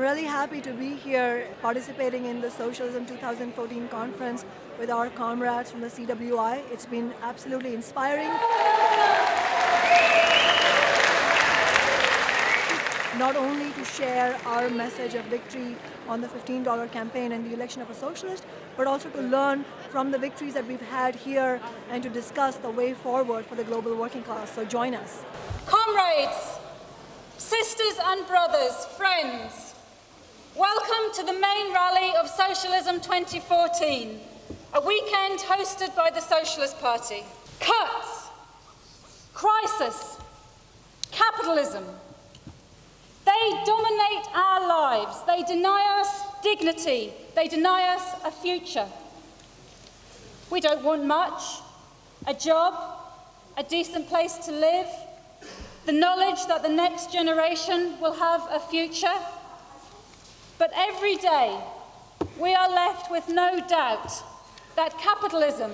really happy to be here participating in the Socialism 2014 conference with our comrades from the CWI. It's been absolutely inspiring. Not only to share our message of victory on the $15 campaign and the election of a socialist, but also to learn from the victories that we've had here and to discuss the way forward for the global working class. So join us. Comrades, sisters and brothers, friends, welcome to the main rally of Socialism 2014, a weekend hosted by the Socialist Party. Cuts, crisis, capitalism. They dominate our lives. They deny us dignity. They deny us a future. We don't want much: a job, a decent place to live, the knowledge that the next generation will have a future. But every day, we are left with no doubt that capitalism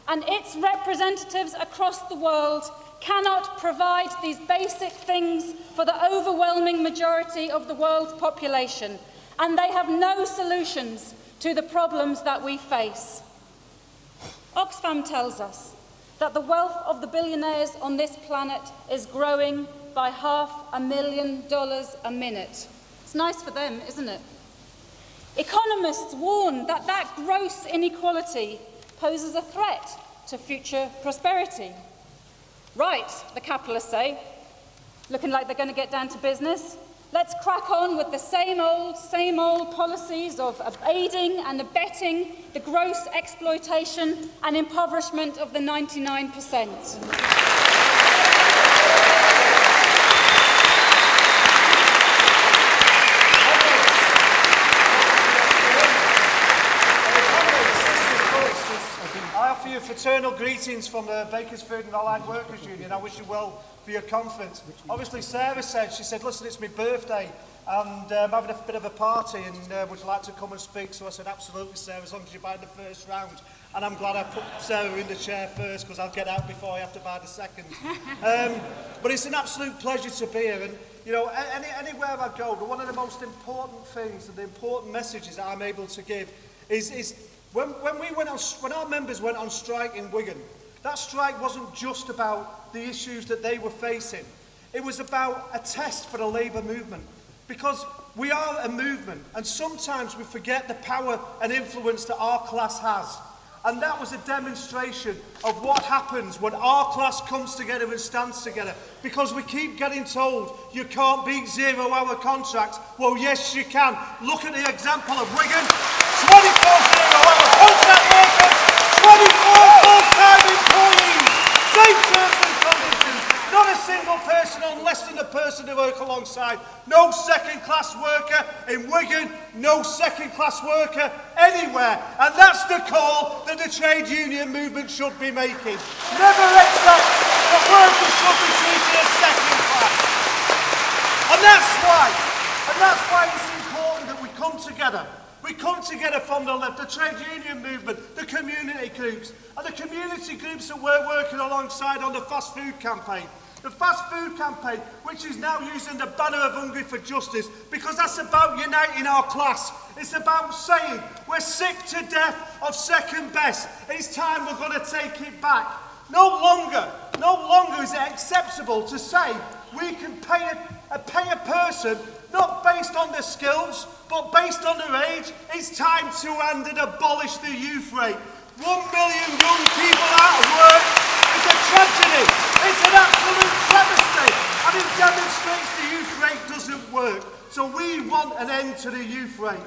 and its representatives across the world cannot provide these basic things for the overwhelming majority of the world's population, and they have no solutions to the problems that we face. Oxfam tells us that the wealth of the billionaires on this planet is growing by $500,000 a minute. It's nice for them, isn't it? Economists warn that that gross inequality poses a threat to future prosperity. Right, the capitalists say, looking like they're going to get down to business. Let's crack on with the same old policies of aiding and abetting the gross exploitation and impoverishment of the 99%. I offer you fraternal greetings from the Bakersfield and Allied Workers Union. I wish you well for your conference. Obviously, Sarah said, listen, it's my birthday and I'm having a bit of a party and would you like to come and speak? So I said, absolutely, Sarah, as long as you buy the first round. And I'm glad I put Sarah in the chair first because I'll get out before I have to buy the second. But it's an absolute pleasure to be here. And, you know, anywhere I go, one of the most important things and the important messages that I'm able to give is when our members went on strike in Wigan, that strike wasn't just about the issues that they were facing. It was about a test for the labour movement. Because we are a movement, and sometimes we forget the power and influence that our class has. And that was a demonstration of what happens when our class comes together and stands together. Because we keep getting told you can't beat 0-hour contracts. Well, yes, you can. Look at the example of Wigan. 24 0-hour contract workers, 24 full-time employees, same terms and conditions, not a single person on less than a person to work alongside, no second-class worker in Wigan, no second-class worker anywhere, and that's the call that the trade union movement should be making. Never accept that workers should be treated as second-class. And that's why it's important that we come together. We come together from the left, the trade union movement, the community groups, and the community groups that we're working alongside on the fast food campaign. The fast food campaign, which is now using the banner of Hungry for Justice, because that's about uniting our class. It's about saying we're sick to death of second best. It's time we're going to take it back. No longer is it acceptable to say we can pay a person not based on their skills, but based on their age. It's time to end and abolish the youth rate. 1 million young people out of work is a tragedy. It's an absolute travesty, and it demonstrates the youth rate doesn't work. So we want an end to the youth rate.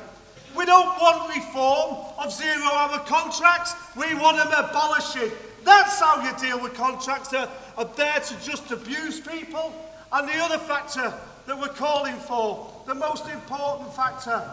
We don't want reform of 0-hour contracts. We want them abolishing. That's how you deal with contracts that are there to just abuse people. And the other factor that we're calling for, the most important factor,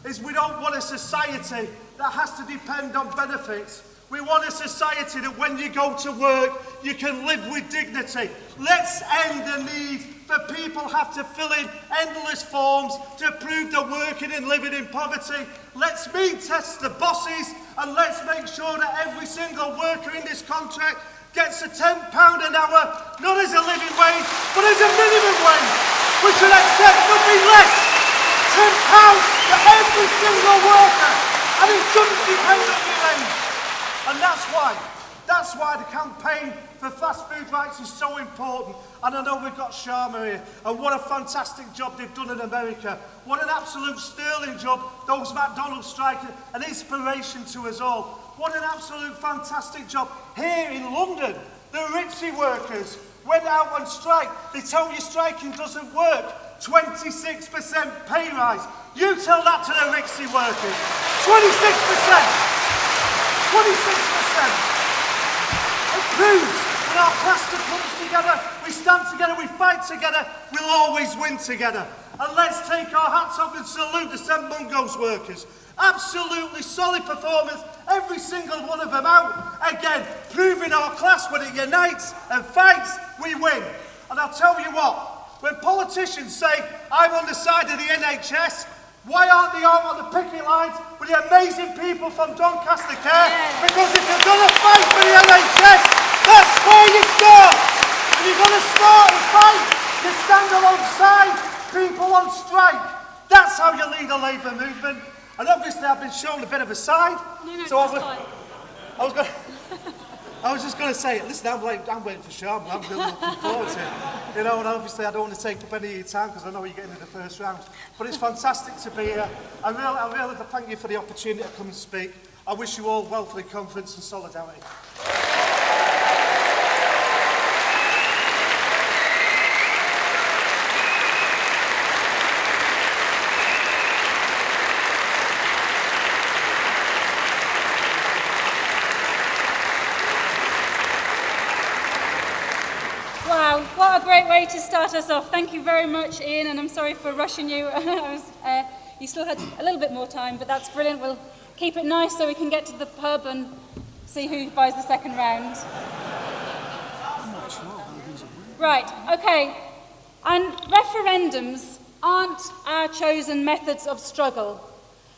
is we don't want a society that has to depend on benefits. We want a society that when you go to work, you can live with dignity. Let's end the need for people have to fill in endless forms to prove they're working and living in poverty. Let's mean test the bosses, and let's make sure that every single worker in this contract gets a £10 an hour, not as a living wage, but as a minimum wage. We should accept nothing less. £10 for every single worker, and it shouldn't depend on your age. And that's why the campaign for fast food rights is so important. And I know we've got Kshama here, and what a fantastic job they've done in America. What an absolute sterling job those McDonald's strikers, an inspiration to us all. What an absolute fantastic job. Here in London, the Ritzy workers went out on strike. They tell you striking doesn't work. 26% pay rise. You tell that to the Ritzy workers. 26%. 26%. It proves when our cluster comes together, we stand together, we fight together, we'll always win together. And let's take our hats off and salute the St Mungo's workers. Absolutely solid performance, every single one of them out. Again, proving our class when it unites and fights, we win. And I'll tell you what, when politicians say, I'm on the side of the NHS, why aren't they out on the picket lines with the amazing people from Doncaster Care? Because if you're going to fight for the NHS, that's where you start. If you're going to start and fight, you stand alongside people on strike. That's how you lead a Labour movement. And obviously I've been shown a bit of a side. So I was just going to say, listen, I'm waiting for Kshama. I'm really looking forward to it. You know, and obviously I don't want to take up any of your time because I know you're getting in the first round. But it's fantastic to be here. I really thank you for the opportunity to come and speak. I wish you all well for the conference and solidarity. Wow, what a great way to start us off. Thank you very much, Ian, and I'm sorry for rushing you. You still had a little bit more time, but that's brilliant. We'll keep it nice so we can get to the pub and see who buys the second round. Right, okay. And referendums aren't our chosen methods of struggle,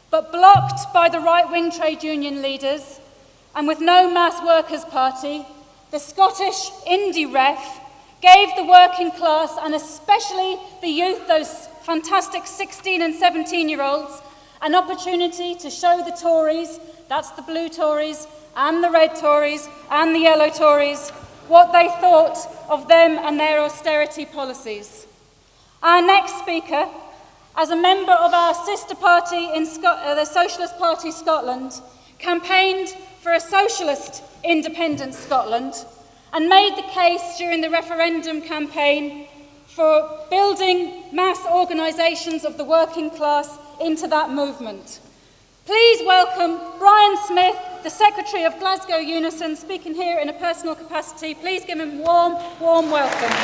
but blocked by the right-wing trade union leaders and with no mass workers' party, the Scottish indie ref gave the working class, and especially the youth, those fantastic 16 and 17-year-olds, an opportunity to show the Tories, that's the blue Tories, and the red Tories, and the yellow Tories, what they thought of them and their austerity policies. Our next speaker, as a member of our sister party in the Socialist Party Scotland, campaigned for a socialist independent Scotland, and made the case during the referendum campaign for building mass organisations of the working class into that movement. Please welcome Brian Smith, the Secretary of Glasgow Unison, speaking here in a personal capacity. Please give him a warm, warm welcome.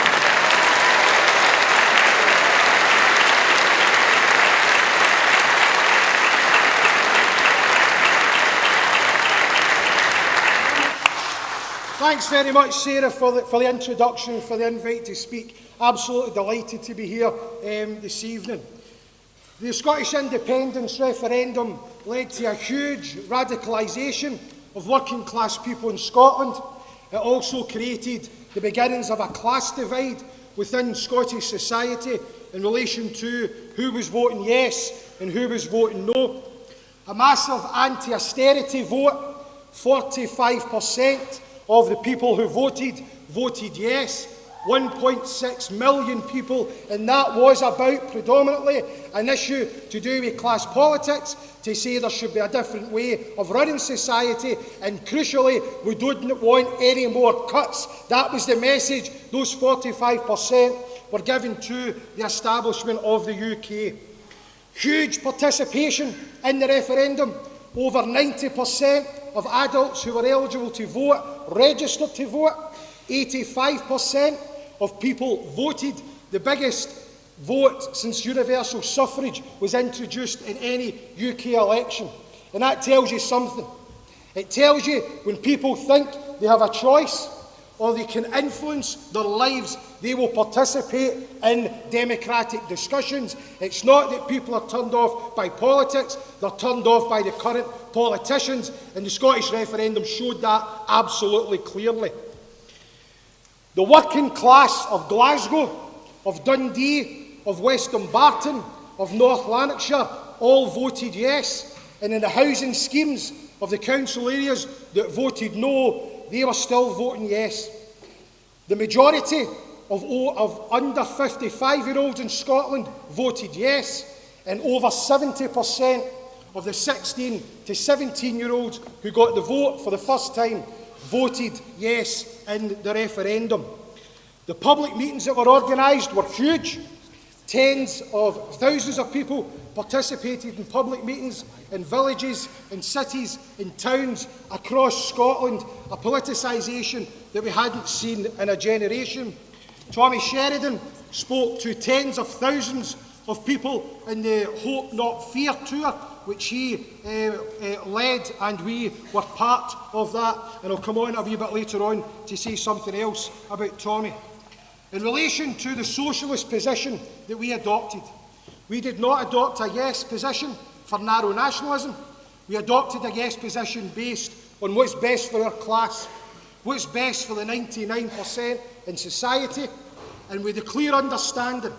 Thanks very much, Sarah, for the introduction, for the invite to speak. Absolutely delighted to be here this evening. The Scottish independence referendum led to a huge radicalisation of working class people in Scotland. It also created the beginnings of a class divide within Scottish society in relation to who was voting yes and who was voting no. A massive anti-austerity vote, 45% of the people who voted yes. 1.6 million people, and that was about predominantly an issue to do with class politics, to say there should be a different way of running society, and crucially, we don't want any more cuts. That was the message those 45% were given to the establishment of the UK. Huge participation in the referendum. Over 90% of adults who were eligible to vote registered to vote. 85% of people voted. The biggest vote since universal suffrage was introduced in any UK election. And that tells you something. It tells you when people think they have a choice or they can influence their lives, they will participate in democratic discussions. It's not that people are turned off by politics, they're turned off by the current politicians, and the Scottish referendum showed that absolutely clearly. The working class of Glasgow, of Dundee, of West Dumbarton of North Lanarkshire all voted yes, and in the housing schemes of the council areas that voted no, they were still voting yes. The majority of under 55-year-olds in Scotland voted yes, and over 70% of the 16 to 17-year-olds who got the vote for the first time voted yes in the referendum. The public meetings that were organised were huge. Tens of thousands of people participated in public meetings in villages, in cities, in towns across Scotland, a politicisation that we hadn't seen in a generation. Tommy Sheridan spoke to tens of thousands of people in the Hope Not Fear tour, which he led, and we were part of that. And I'll come on a wee bit later on to say something else about Tommy. In relation to the socialist position that we adopted, we did not adopt a yes position for narrow nationalism. We adopted a yes position based on what's best for our class, what's best for the 99% in society, and with a clear understanding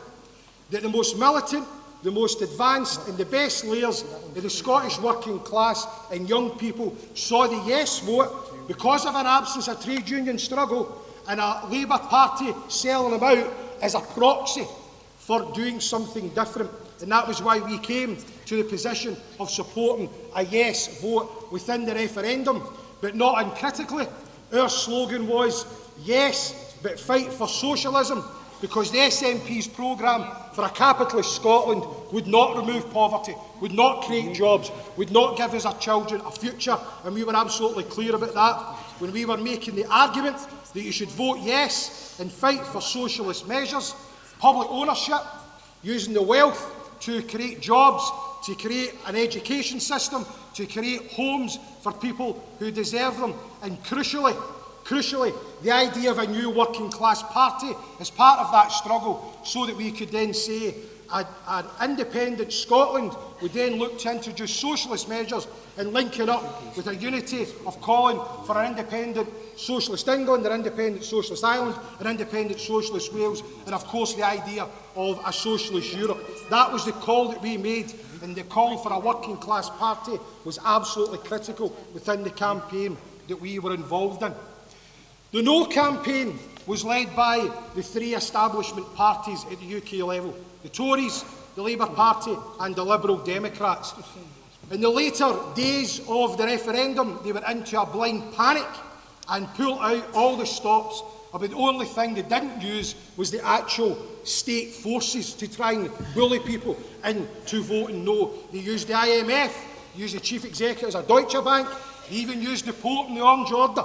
that the most militant, the most advanced and the best layers of the Scottish working class and young people saw the yes vote because of an absence of trade union struggle and a Labour Party selling them out as a proxy for doing something different. And that was why we came to the position of supporting a yes vote within the referendum. But not uncritically, our slogan was yes, but fight for socialism, because the SNP's programme for a capitalist Scotland would not remove poverty, would not create jobs, would not give us our children a future, and we were absolutely clear about that when we were making the argument that you should vote yes and fight for socialist measures, public ownership, using the wealth to create jobs, to create an education system, to create homes for people who deserve them, and crucially, the idea of a new working class party as part of that struggle, so that we could then say an independent Scotland would then look to introduce socialist measures and link it up with a unity of calling for an independent socialist England, an independent socialist Ireland, an independent socialist Wales, and of course the idea of a socialist Europe. That was the call that we made, and the call for a working class party was absolutely critical within the campaign that we were involved in. The No campaign was led by the three establishment parties at the UK level: the Tories, the Labour Party and the Liberal Democrats. In the later days of the referendum, they were into a blind panic and pulled out all the stops. But the only thing they didn't use was the actual state forces to try and bully people into voting no. They used the IMF, used the chief executives of Deutsche Bank, they even used the Pope and the Orange Order.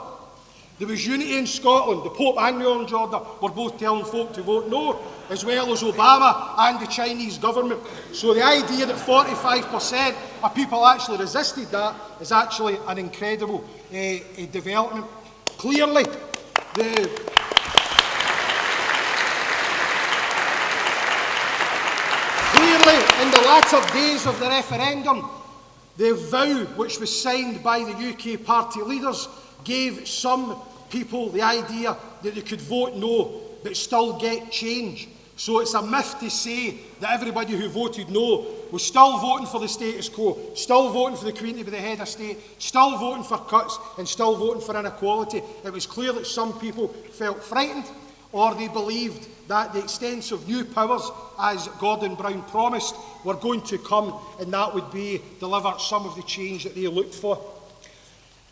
There was unity in Scotland. The Pope and the Orange Order were both telling folk to vote no, as well as Obama and the Chinese government. So the idea that 45% of people actually resisted that is actually an incredible development. Clearly, in the latter days of the referendum, the vow which was signed by the UK party leaders gave some people the idea that they could vote no but still get change. So it's a myth to say that everybody who voted no was still voting for the status quo, still voting for the Queen to be the head of state, still voting for cuts and still voting for inequality. It was clear that some people felt frightened, or they believed that the extensive new powers, as Gordon Brown promised, were going to come, and that would deliver some of the change that they looked for.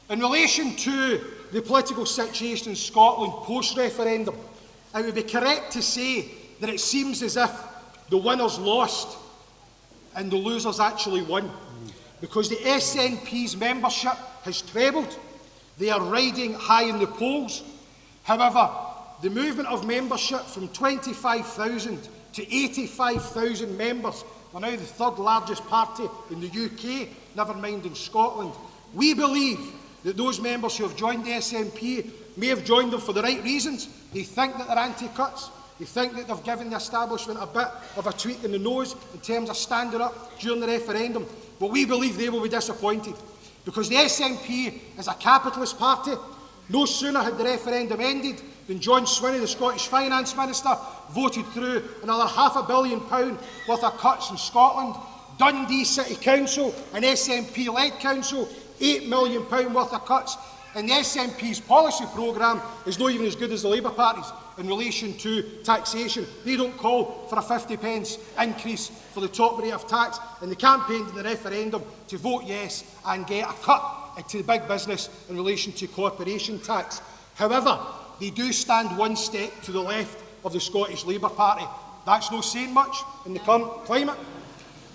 In relation to the political situation in Scotland post-referendum, it would be correct to say that it seems as if the winners lost and the losers actually won, because the SNP's membership has trebled. They are riding high in the polls. However, the movement of membership from 25,000 to 85,000 members, we're now the third largest party in the UK, never mind in Scotland. We believe that those members who have joined the SNP may have joined them for the right reasons. They think that they're anti-cuts. They think that they've given the establishment a bit of a tweak in the nose in terms of standing up during the referendum. But we believe they will be disappointed, because the SNP is a capitalist party. No sooner had the referendum ended then John Swinney, the Scottish Finance Minister, voted through another £500 million worth of cuts in Scotland. Dundee City Council, an SNP-led council, £8 million worth of cuts. And the SNP's policy programme is not even as good as the Labour Party's in relation to taxation. They don't call for a 50p increase for the top rate of tax, and they campaigned in the referendum to vote yes and get a cut to the big business in relation to corporation tax. However, they do stand one step to the left of the Scottish Labour Party. That's not saying much in the current climate,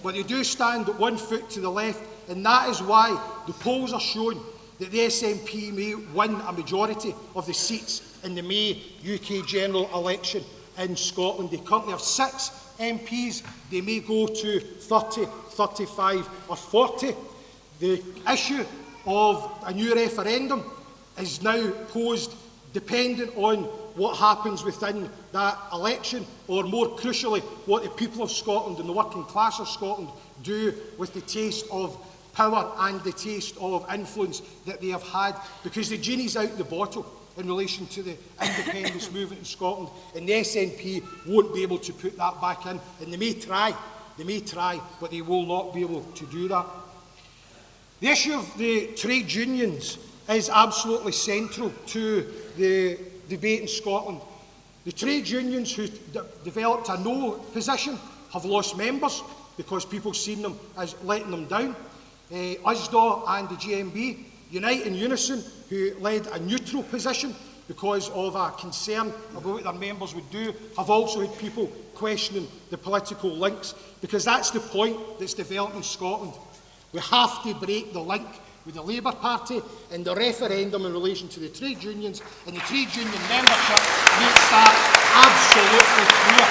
but they do stand 1 foot to the left, and that is why the polls are showing that the SNP may win a majority of the seats in the May UK general election in Scotland. They currently have 6 MPs. They may go to 30, 35 or 40. The issue of a new referendum is now posed dependent on what happens within that election, or more crucially, what the people of Scotland and the working class of Scotland do with the taste of power and the taste of influence that they have had, because the genie's out the bottle in relation to the independence movement in Scotland, and the SNP won't be able to put that back in, and they may try, but they will not be able to do that. The issue of the trade unions is absolutely central to the debate in Scotland. The trade unions who developed a no position have lost members because people have seen them as letting them down. USDA and the GMB, Unite and Unison, who led a neutral position because of a concern about what their members would do, have also had people questioning the political links, because that's the point that's developing in Scotland. We have to break the link with the Labour Party, and the referendum in relation to the trade unions and the trade union membership makes that absolutely clear.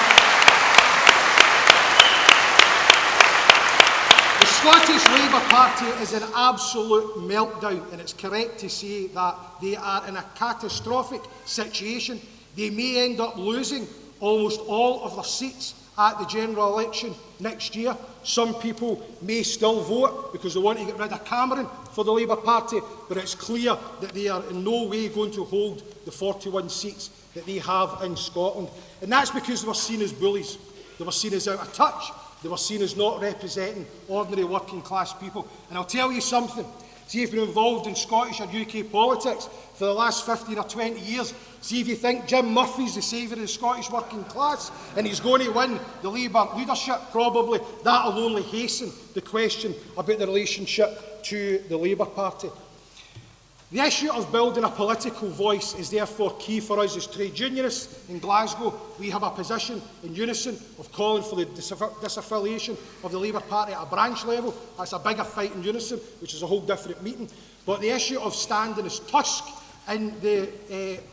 The Scottish Labour Party is an absolute meltdown, and it's correct to say that they are in a catastrophic situation. They may end up losing almost all of their seats at the general election next year. Some people may still vote because they want to get rid of Cameron for the Labour Party, but it's clear that they are in no way going to hold the 41 seats that they have in Scotland. And that's because they were seen as bullies. They were seen as out of touch. They were seen as not representing ordinary working class people. And I'll tell you something. See, if you're involved in Scottish or UK politics for the last 15 or 20 years, see if you think Jim Murphy's the saviour of the Scottish working class and he's going to win the Labour leadership, probably that'll only hasten the question about the relationship to the Labour Party. The issue of building a political voice is therefore key for us as trade unionists in Glasgow. We have a position in Unison of calling for the disaffiliation of the Labour Party at a branch level. That's a bigger fight in Unison, which is a whole different meeting. But the issue of standing as Tusk in the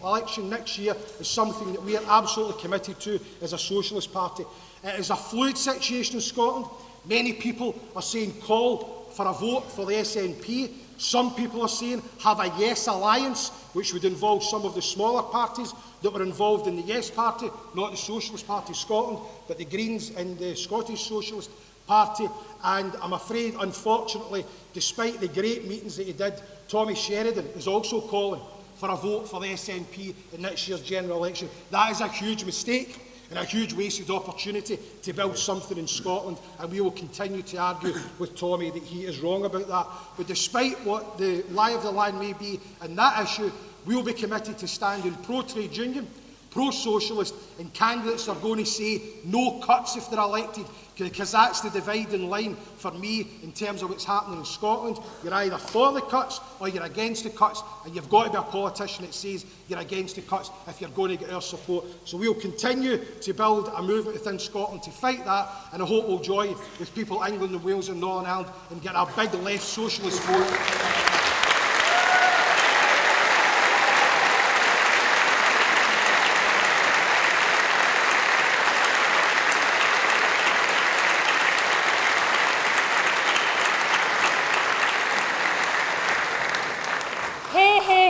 election next year is something that we are absolutely committed to as a Socialist Party. It is a fluid situation in Scotland. Many people are saying call for a vote for the SNP. Some people are saying have a Yes alliance, which would involve some of the smaller parties that were involved in the Yes Party, not the Socialist Party Scotland, but the Greens and the Scottish Socialist Party. And I'm afraid, unfortunately, despite the great meetings that he did, Tommy Sheridan is also calling for a vote for the SNP in next year's general election. That is a huge mistake and a huge wasted opportunity to build something in Scotland, and we will continue to argue with Tommy that he is wrong about that. But despite what the lie of the land may be in that issue, we will be committed to standing pro-trade union, pro-socialist, and candidates are going to say no cuts if they're elected, because that's the dividing line for me in terms of what's happening in Scotland. You're either for the cuts or you're against the cuts, and you've got to be a politician that says you're against the cuts if you're going to get our support. So we'll continue to build a movement within Scotland to fight that, and I hope we'll join with people in England and Wales and Northern Ireland and get a big left socialist vote.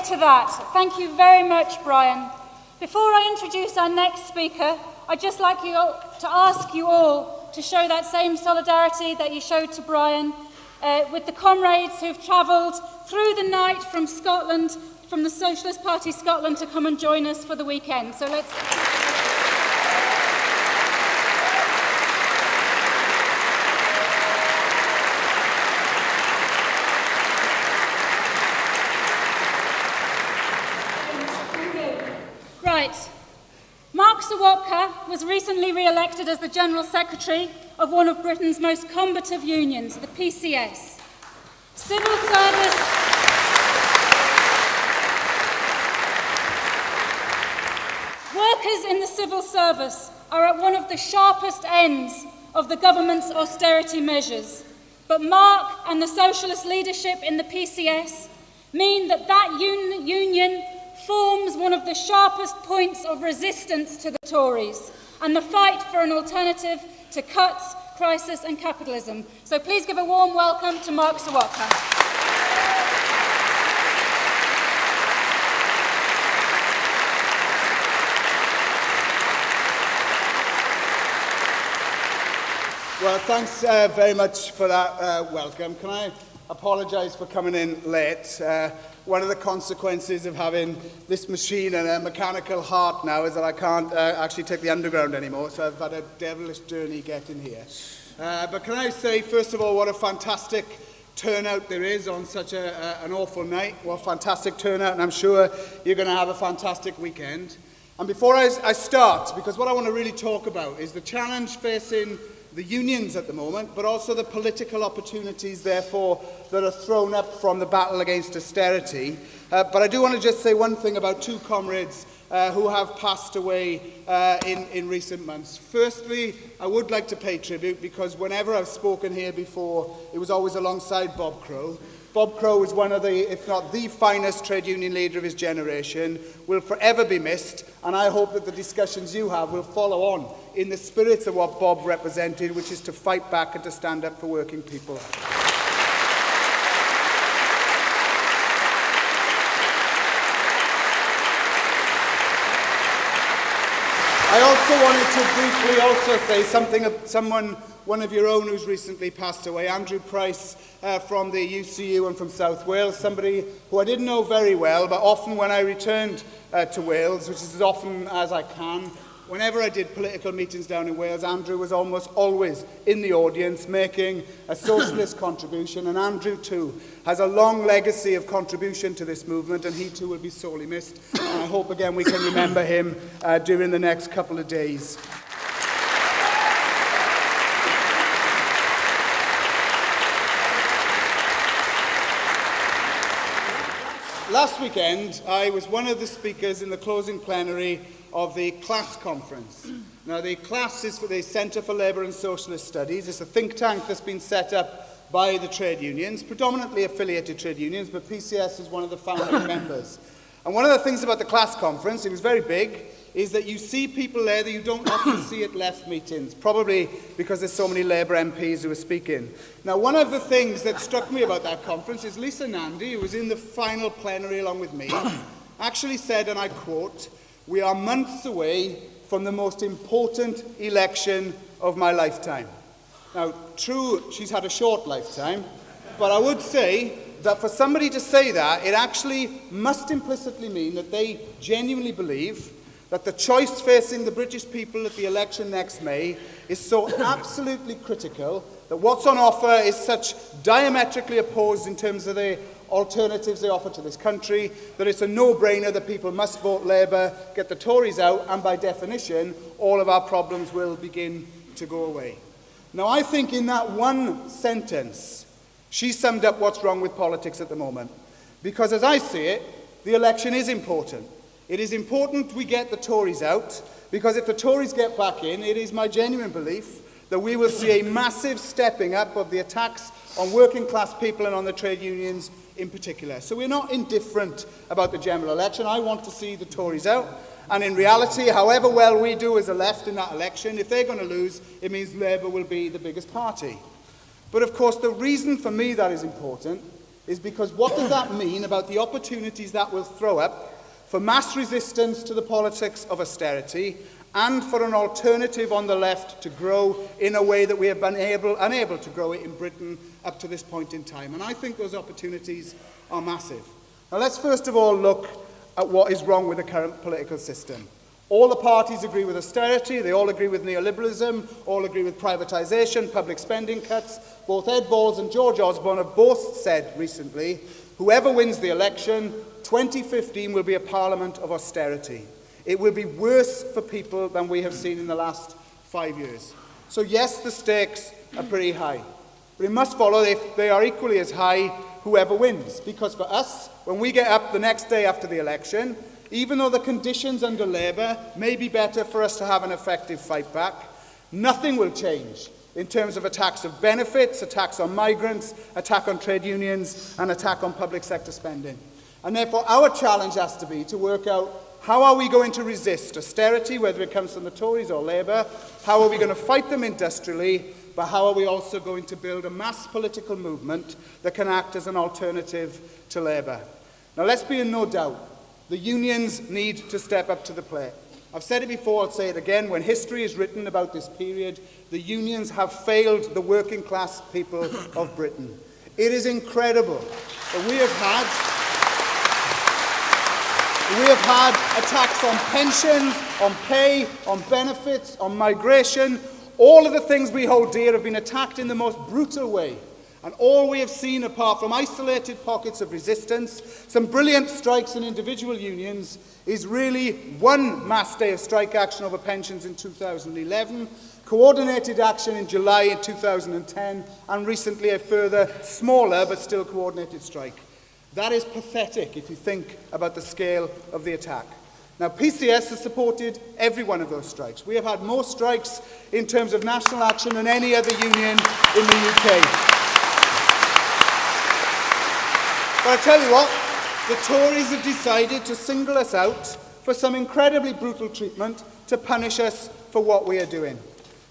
To that. Thank you very much, Brian. Before I introduce our next speaker, I'd just like to ask you all to show that same solidarity that you showed to Brian with the comrades who've travelled through the night from Scotland from the Socialist Party Scotland to come and join us for the weekend. So let's... Right. Mark Serwotka was recently re-elected as the General Secretary of one of Britain's most combative unions, the PCS. Civil service... Workers in the civil service are at one of the sharpest ends of the government's austerity measures. But Mark and the socialist leadership in the PCS mean that union forms one of the sharpest points of resistance to the Tories and the fight for an alternative to cuts, crisis and capitalism. So please give a warm welcome to Mark Serwotka. Well, thanks very much for that welcome. Can I apologise for coming in late? One of the consequences of having this machine and a mechanical heart now is that I can't actually take the underground anymore, so I've had a devilish journey getting here. But can I say, first of all, what a fantastic turnout there is on such an awful night. What a fantastic turnout, and I'm sure you're going to have a fantastic weekend. And before I start, because what I want to really talk about is the challenge facing the unions at the moment, but also the political opportunities, therefore, that are thrown up from the battle against austerity. But I do want to just say one thing about two comrades who have passed away in recent months. Firstly, I would like to pay tribute, because whenever I've spoken here before, it was always alongside Bob Crow. Bob Crow is one of the, if not the finest trade union leader of his generation, will forever be missed, and I hope that the discussions you have will follow on in the spirit of what Bob represented, which is to fight back and to stand up for working people. I also wanted to briefly say something of one of your own who's recently passed away, Andrew Price from the UCU and from South Wales, somebody who I didn't know very well, but often when I returned to Wales, which is as often as I can, whenever I did political meetings down in Wales, Andrew was almost always in the audience making a socialist contribution, and Andrew too has a long legacy of contribution to this movement, and he too will be sorely missed, and I hope again we can remember him during the next couple of days. Last weekend, I was one of the speakers in the closing plenary of the CLASS conference. Now, the CLASS is for the Centre for Labour and Socialist Studies. It's a think tank that's been set up by the trade unions, predominantly affiliated trade unions, but PCS is one of the founding members. And one of the things about the CLASS conference, it was very big, is that you see people there that you don't often see at left meetings, probably because there's so many Labour MPs who are speaking. Now, one of the things that struck me about that conference is Lisa Nandy, who was in the final plenary along with me, actually said, and I quote, "We are months away from the most important election of my lifetime." Now, true, she's had a short lifetime, but I would say that for somebody to say that, it actually must implicitly mean that they genuinely believe that the choice facing the British people at the election next May is so absolutely critical, that what's on offer is such diametrically opposed in terms of the alternatives they offer to this country, that it's a no-brainer that people must vote Labour, get the Tories out, and by definition, all of our problems will begin to go away. Now, I think in that one sentence, she summed up what's wrong with politics at the moment. Because as I see it, the election is important. It is important we get the Tories out, because if the Tories get back in, it is my genuine belief that we will see a massive stepping up of the attacks on working class people and on the trade unions in particular. So we're not indifferent about the general election. I want to see the Tories out. And in reality, however well we do as a left in that election, if they're going to lose, it means Labour will be the biggest party. But of course, the reason for me that is important is because what does that mean about the opportunities that will throw up for mass resistance to the politics of austerity and for an alternative on the left to grow in a way that we have been unable to grow it in Britain up to this point in time. And I think those opportunities are massive. Now let's first of all look at what is wrong with the current political system. All the parties agree with austerity, they all agree with neoliberalism, all agree with privatisation, public spending cuts. Both Ed Balls and George Osborne have both said recently, whoever wins the election, 2015 will be a parliament of austerity. It will be worse for people than we have seen in the last 5 years. So yes, the stakes are pretty high. But it must follow they are equally as high whoever wins. Because for us, when we get up the next day after the election, even though the conditions under Labour may be better for us to have an effective fight back, nothing will change in terms of attacks of benefits, attacks on migrants, attack on trade unions, and attack on public sector spending. And therefore, our challenge has to be to work out how are we going to resist austerity, whether it comes from the Tories or Labour, how are we going to fight them industrially, but how are we also going to build a mass political movement that can act as an alternative to Labour. Now, let's be in no doubt, the unions need to step up to the plate. I've said it before, I'll say it again, when history is written about this period, the unions have failed the working class people of Britain. It is incredible that we have had attacks on pensions, on pay, on benefits, on migration. All of the things we hold dear have been attacked in the most brutal way. And all we have seen, apart from isolated pockets of resistance, some brilliant strikes in individual unions, is really one mass day of strike action over pensions in 2011, coordinated action in July in 2010, and recently a further smaller but still coordinated strike. That is pathetic if you think about the scale of the attack. Now, PCS has supported every one of those strikes. We have had more strikes in terms of national action than any other union in the UK. But I tell you what, the Tories have decided to single us out for some incredibly brutal treatment to punish us for what we are doing.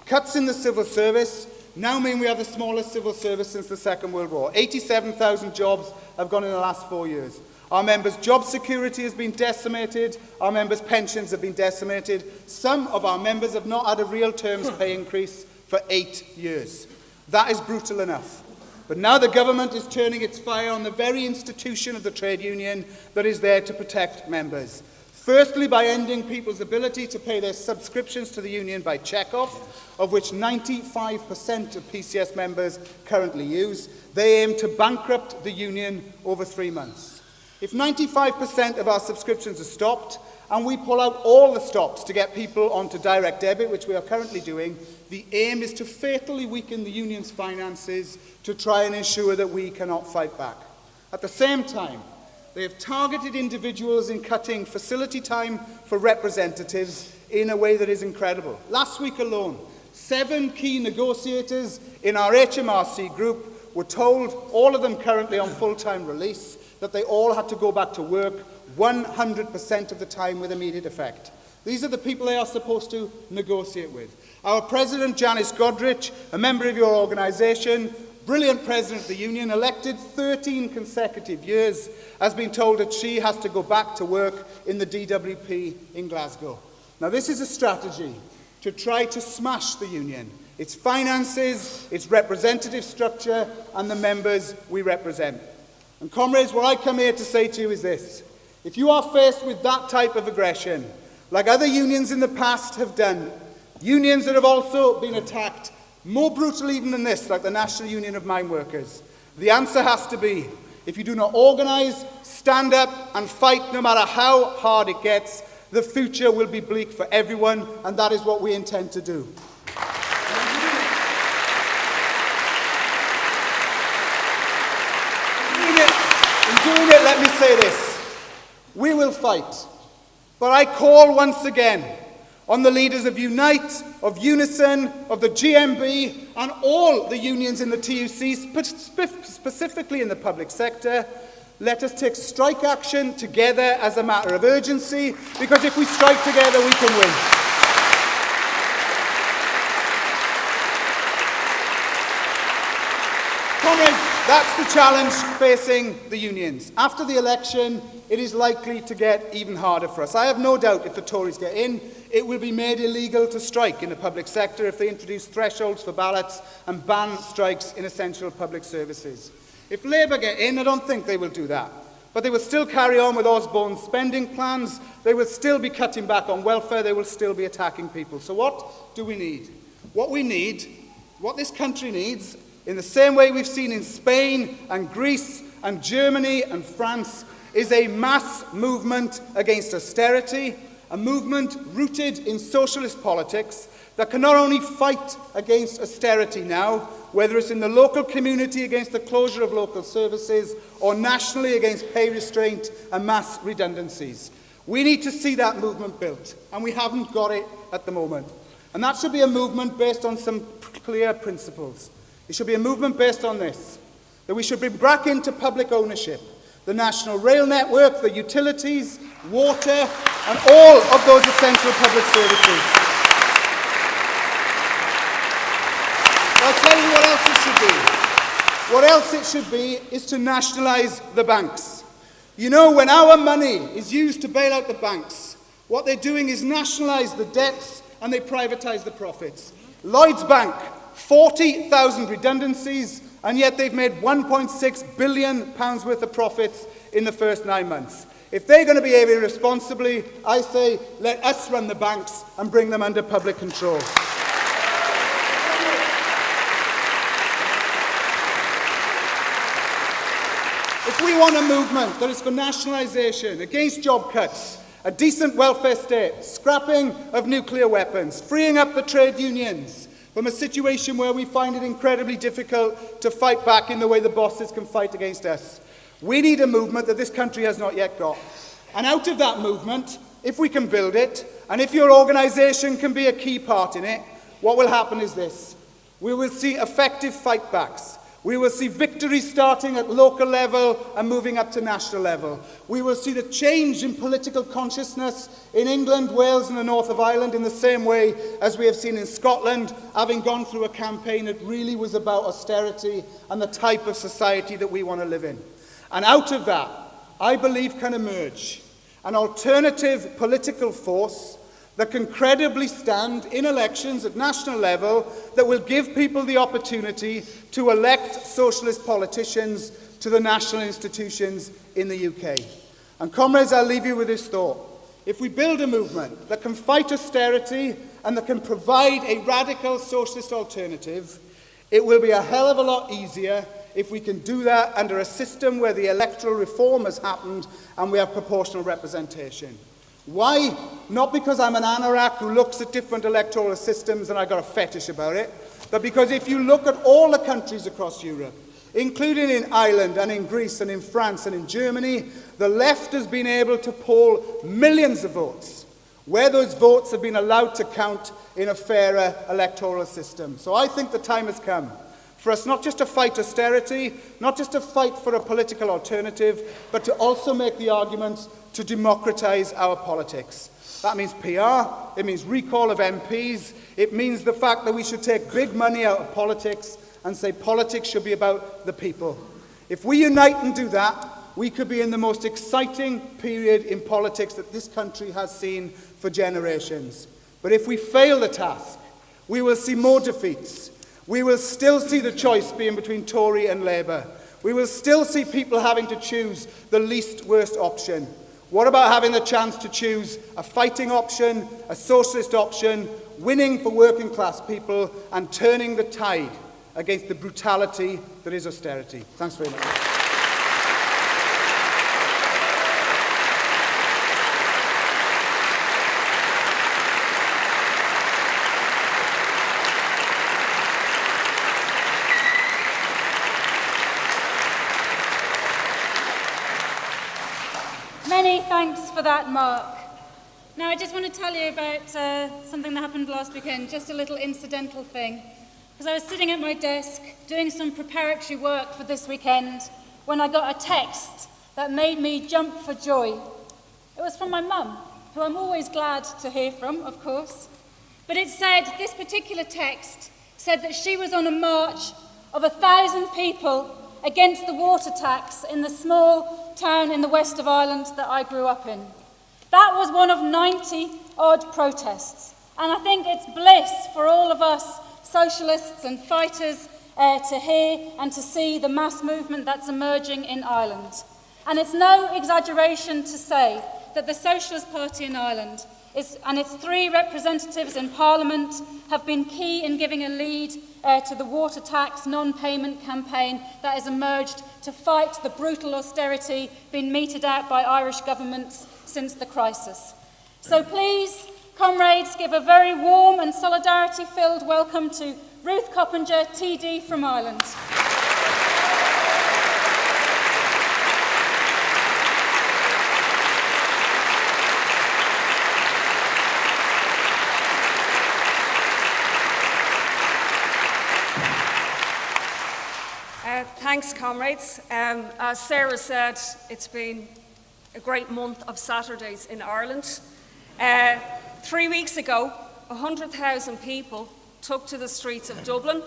Cuts in the civil service now mean we have the smallest civil service since the Second World War. 87,000 jobs have gone in the last 4 years. Our members' job security has been decimated. Our members' pensions have been decimated. Some of our members have not had a real terms pay increase for 8 years. That is brutal enough. But now the government is turning its fire on the very institution of the trade union that is there to protect members. Firstly, by ending people's ability to pay their subscriptions to the union by check-off, of which 95% of PCS members currently use. They aim to bankrupt the union over 3 months. If 95% of our subscriptions are stopped, and we pull out all the stops to get people onto direct debit, which we are currently doing, the aim is to fatally weaken the union's finances to try and ensure that we cannot fight back. At the same time, they have targeted individuals in cutting facility time for representatives in a way that is incredible. Last week alone, 7 key negotiators in our HMRC group were told, all of them currently on full-time release, that they all had to go back to work 100% of the time with immediate effect. These are the people they are supposed to negotiate with. Our President, Janice Godrich, a member of your organisation, brilliant President of the Union, elected 13 consecutive years, has been told that she has to go back to work in the DWP in Glasgow. Now, this is a strategy to try to smash the union, its finances, its representative structure, and the members we represent. And comrades, what I come here to say to you is this. If you are faced with that type of aggression, like other unions in the past have done, unions that have also been attacked more brutally even than this, like the National Union of Mine Workers, the answer has to be, if you do not organise, stand up and fight no matter how hard it gets, the future will be bleak for everyone, and that is what we intend to do. In doing it, let me say this. We will fight. But I call once again on the leaders of Unite, of Unison, of the GMB, and all the unions in the TUC, specifically in the public sector. Let us take strike action together as a matter of urgency, because if we strike together, we can win. Comrades, that's the challenge facing the unions. After the election, it is likely to get even harder for us. I have no doubt if the Tories get in, it will be made illegal to strike in the public sector if they introduce thresholds for ballots and ban strikes in essential public services. If Labour get in, I don't think they will do that. But they will still carry on with Osborne's spending plans. They will still be cutting back on welfare. They will still be attacking people. So what do we need? What we need, what this country needs, in the same way we've seen in Spain and Greece and Germany and France, is a mass movement against austerity, a movement rooted in socialist politics that can not only fight against austerity now, whether it's in the local community against the closure of local services or nationally against pay restraint and mass redundancies. We need to see that movement built, and we haven't got it at the moment. And that should be a movement based on some clear principles. It should be a movement based on this, that we should bring back into public ownership the national rail network, the utilities, water, and all of those essential public services. I'll tell you what else it should be. What else it should be is to nationalise the banks. You know, when our money is used to bail out the banks, what they're doing is nationalise the debts and they privatise the profits. Lloyds Bank, 40,000 redundancies, and yet they've made £1.6 billion worth of profits in the first 9 months. If they're going to behave irresponsibly, I say, let us run the banks and bring them under public control. If we want a movement that is for nationalisation, against job cuts, a decent welfare state, scrapping of nuclear weapons, freeing up the trade unions from a situation where we find it incredibly difficult to fight back in the way the bosses can fight against us, we need a movement that this country has not yet got. And out of that movement, if we can build it, and if your organisation can be a key part in it, what will happen is this. We will see effective fight-backs. We will see victory starting at local level and moving up to national level. We will see the change in political consciousness in England, Wales and the north of Ireland in the same way as we have seen in Scotland, having gone through a campaign that really was about austerity and the type of society that we want to live in. And out of that, I believe can emerge an alternative political force that can credibly stand in elections at national level that will give people the opportunity to elect socialist politicians to the national institutions in the UK. And comrades, I'll leave you with this thought. If we build a movement that can fight austerity and that can provide a radical socialist alternative, it will be a hell of a lot easier if we can do that under a system where the electoral reform has happened and we have proportional representation. Why? Not because I'm an anorak who looks at different electoral systems and I've got a fetish about it, but because if you look at all the countries across Europe, including in Ireland and in Greece and in France and in Germany, the left has been able to poll millions of votes, where those votes have been allowed to count in a fairer electoral system. So I think the time has come for us not just to fight austerity, not just to fight for a political alternative, but to also make the arguments to democratise our politics. That means PR, it means recall of MPs, it means the fact that we should take big money out of politics and say politics should be about the people. If we unite and do that, we could be in the most exciting period in politics that this country has seen for generations. But if we fail the task, we will see more defeats. We will still see the choice being between Tory and Labour. We will still see people having to choose the least worst option. What about having the chance to choose a fighting option, a socialist option, winning for working class people and turning the tide against the brutality that is austerity? Thanks very much. Many thanks for that, Mark. Now, I just want to tell you about something that happened last weekend, just a little incidental thing. Because I was sitting at my desk doing some preparatory work for this weekend when I got a text that made me jump for joy. It was from my mum, who I'm always glad to hear from, of course. But it said, this particular text said that she was on a march of 1,000 people against the water tax in the small town in the west of Ireland that I grew up in. That was one of 90-odd protests, and I think it's bliss for all of us socialists and fighters to hear and to see the mass movement that's emerging in Ireland. And it's no exaggeration to say that the Socialist Party in Ireland and its 3 representatives in Parliament have been key in giving a lead to the water tax non-payment campaign that has emerged to fight the brutal austerity being meted out by Irish governments since the crisis. So please, comrades, give a very warm and solidarity-filled welcome to Ruth Coppinger, TD from Ireland. Thanks, comrades. As Sarah said, it's been a great month of Saturdays in Ireland. 3 weeks ago, 100,000 people took to the streets of Dublin.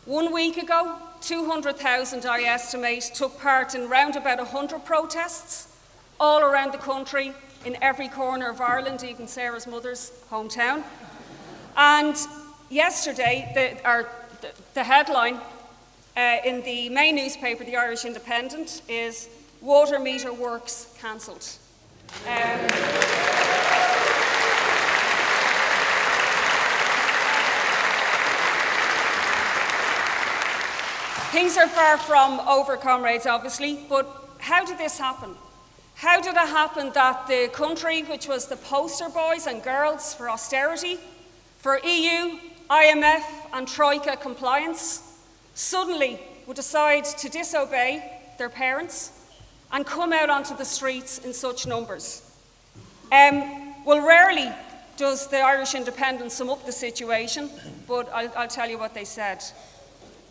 1 week ago, 200,000, I estimate, took part in round about 100 protests all around the country, in every corner of Ireland, even Sarah's mother's hometown. And yesterday, the headline in the main newspaper, the Irish Independent, is "Water Meter Works Cancelled." Things are far from over, comrades, obviously, but how did this happen? How did it happen that the country, which was the poster boys and girls for austerity, for EU, IMF and Troika compliance, suddenly would decide to disobey their parents and come out onto the streets in such numbers? Well, rarely does the Irish Independent sum up the situation, but I'll tell you what they said.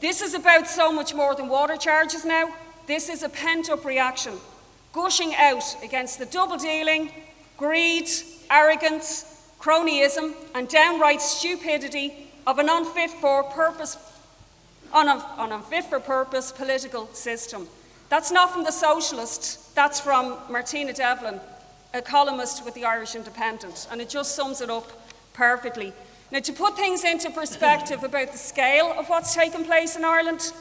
This is about so much more than water charges now. This is a pent-up reaction, gushing out against the double-dealing, greed, arrogance, cronyism and downright stupidity of an unfit for purpose political system. That's not from the Socialists, that's from Martina Devlin, a columnist with the Irish Independent, and it just sums it up perfectly. Now, to put things into perspective about the scale of what's taken place in Ireland,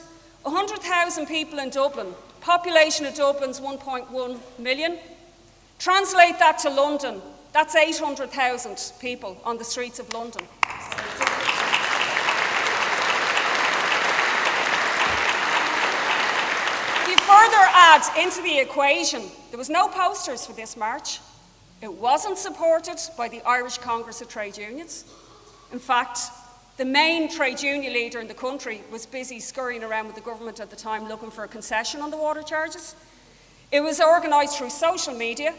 100,000 people in Dublin, population of Dublin's 1.1 million. Translate that to London, that's 800,000 people on the streets of London. Further add into the equation, there was no posters for this march. It wasn't supported by the Irish Congress of Trade Unions. In fact, the main trade union leader in the country was busy scurrying around with the government at the time looking for a concession on the water charges. It was organised through social media.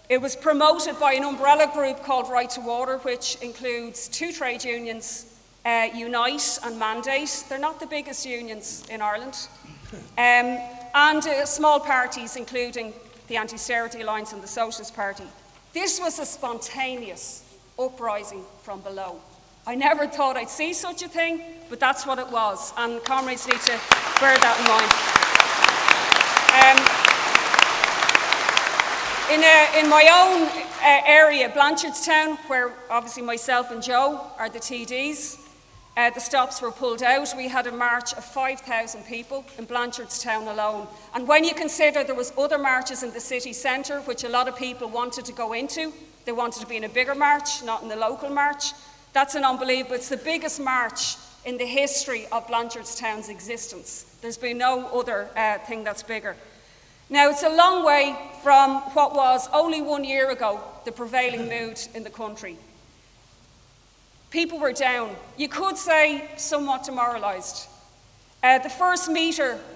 It was promoted by an umbrella group called Right to Water, which includes 2 trade unions, Unite and Mandate. They're not the biggest unions in Ireland. And small parties, including the Anti-Austerity Alliance and the Socialist Party. This was a spontaneous uprising from below. I never thought I'd see such a thing, but that's what it was, and comrades need to bear that in mind. In my own area, Blanchardstown, where obviously myself and Joe are the TDs, the stops were pulled out. We had a march of 5,000 people in Blanchardstown alone. And when you consider there was other marches in the city centre, which a lot of people wanted to go into, they wanted to be in a bigger march, not in the local march. That's an unbelievable, it's the biggest march in the history of Blanchardstown's existence. There's been no other thing that's bigger. Now, it's a long way from what was only 1 year ago the prevailing mood in the country. People were down. You could say somewhat demoralised. The first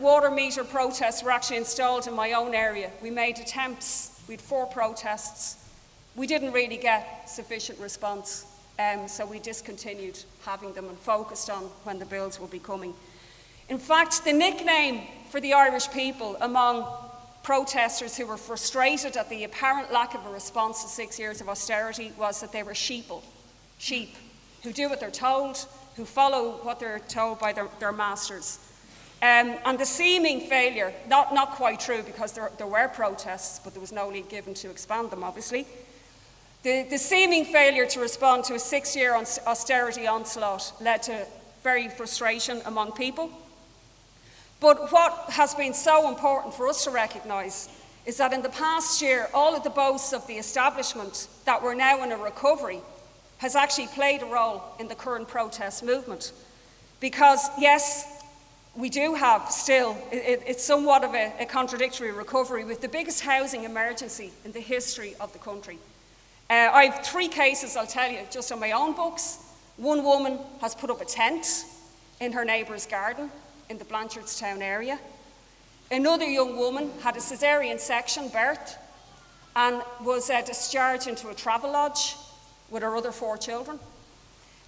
water meter protests were actually installed in my own area. We made attempts. We had 4 protests. We didn't really get sufficient response, so we discontinued having them and focused on when the bills would be coming. In fact, the nickname for the Irish people among protesters who were frustrated at the apparent lack of a response to 6 years of austerity was that they were sheep, who do what they're told, who follow what they're told by their masters. And the seeming failure, not quite true because there were protests, but there was no lead given to expand them, obviously. The seeming failure to respond to a 6-year austerity onslaught led to very frustration among people. But what has been so important for us to recognise is that in the past year, all of the boasts of the establishment that we're now in a recovery has actually played a role in the current protest movement. Because yes, we do have still, it's somewhat of a contradictory recovery with the biggest housing emergency in the history of the country. I have 3 cases, I'll tell you, just on my own books. One woman has put up a tent in her neighbour's garden in the Blanchardstown area. Another young woman had a caesarean section birth and was discharged into a travel lodge with her other 4 children.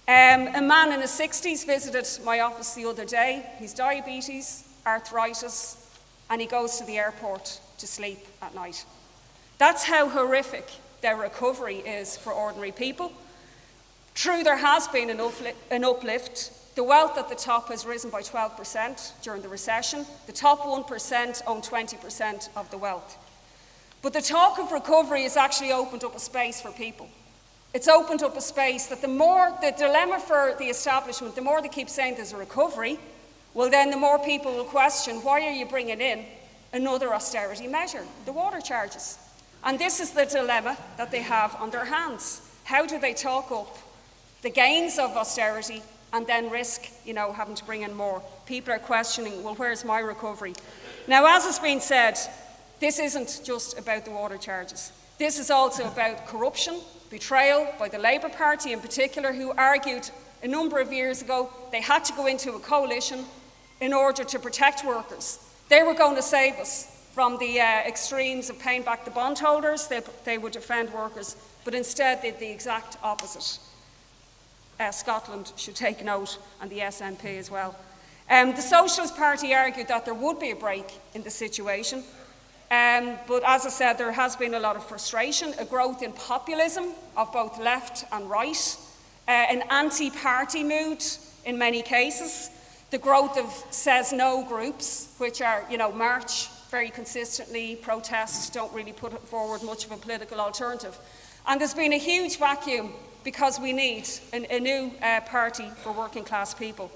A man in his 60s visited my office the other day. He's diabetes, arthritis, and he goes to the airport to sleep at night. That's how horrific their recovery is for ordinary people. True, there has been an uplift. The wealth at the top has risen by 12% during the recession. The top 1% own 20% of the wealth. But the talk of recovery has actually opened up a space for people. It's opened up a space that the dilemma for the establishment, the more they keep saying there's a recovery, well then the more people will question, why are you bringing in another austerity measure, the water charges? And this is the dilemma that they have on their hands. How do they talk up the gains of austerity and then risk, having to bring in more? People are questioning, well, where's my recovery? Now, as has been said, this isn't just about the water charges. This is also about corruption, betrayal by the Labour Party in particular, who argued a number of years ago they had to go into a coalition in order to protect workers. They were going to save us from the extremes of paying back the bondholders. They would defend workers, but instead they did the exact opposite. Scotland should take note, and the SNP as well. The Socialist Party argued that there would be a break in the situation, but as I said, there has been a lot of frustration, a growth in populism of both left and right, an anti-party mood in many cases, the growth of says no groups, which are, march very consistently, protest, don't really put forward much of a political alternative. And there's been a huge vacuum because we need a new party for working class people.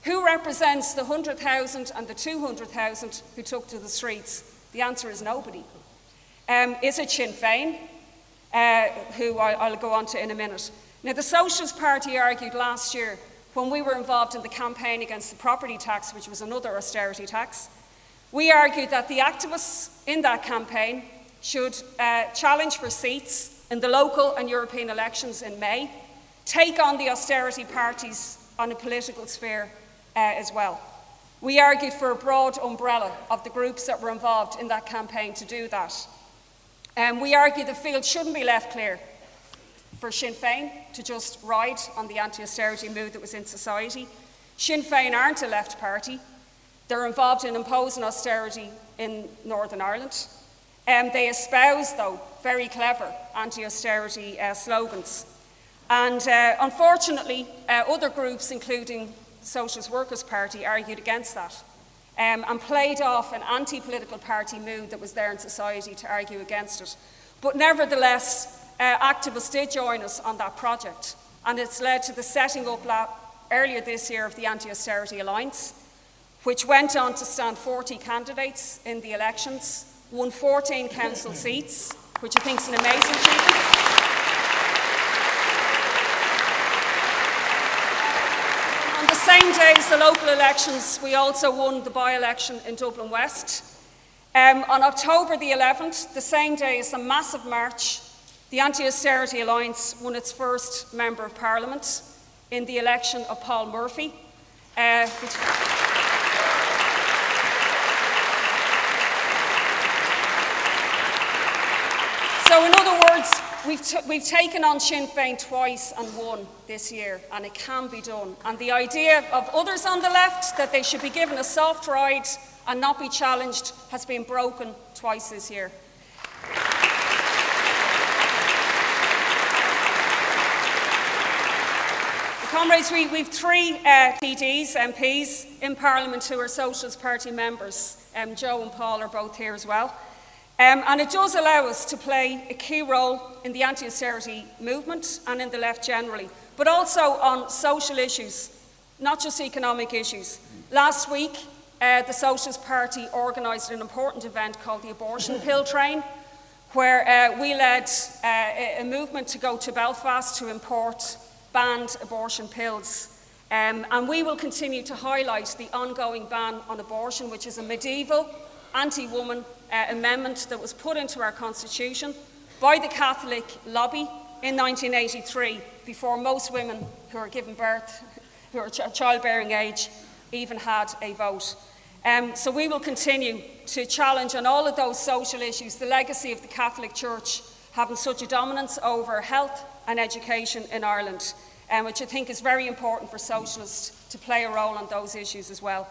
Who represents the 100,000 and the 200,000 who took to the streets? The answer is nobody. Is it Sinn Féin, who I'll go on to in a minute? Now, the Socialist Party argued last year, when we were involved in the campaign against the property tax, which was another austerity tax, we argued that the activists in that campaign should challenge for seats in the local and European elections in May, take on the austerity parties on a political sphere as well. We argued for a broad umbrella of the groups that were involved in that campaign to do that. We argued the field shouldn't be left clear for Sinn Féin to just ride on the anti-austerity mood that was in society. Sinn Féin aren't a left party. They're involved in imposing austerity in Northern Ireland. They espouse, though, very clever anti-austerity slogans. And unfortunately, other groups, including the Socialist Workers' Party, argued against that and played off an anti-political party mood that was there in society to argue against it. But nevertheless, activists did join us on that project, and it's led to the setting up earlier this year of the Anti-Austerity Alliance, which went on to stand 40 candidates in the elections, won 14 council seats, which I think is an amazing achievement. On the same day as the local elections, we also won the by-election in Dublin West. On October the 11th, the same day as the massive march, the Anti-Austerity Alliance won its first Member of Parliament in the election of Paul Murphy. So in other words, we've taken on Sinn Féin twice and won this year, and it can be done. And the idea of others on the left that they should be given a soft ride and not be challenged has been broken twice this year. Comrades, we've 3 TDs, MPs in Parliament who are Socialist Party members. Joe and Paul are both here as well. And it does allow us to play a key role in the anti-austerity movement and in the left generally, but also on social issues, not just economic issues. Last week, the Socialist Party organised an important event called the Abortion Pill Train, where we led a movement to go to Belfast to import banned abortion pills. And we will continue to highlight the ongoing ban on abortion, which is a medieval, anti-woman amendment that was put into our constitution by the Catholic lobby in 1983, before most women who are given birth, who are childbearing age, even had a vote. So we will continue to challenge on all of those social issues the legacy of the Catholic Church having such a dominance over health and education in Ireland, which I think is very important for socialists to play a role on those issues as well.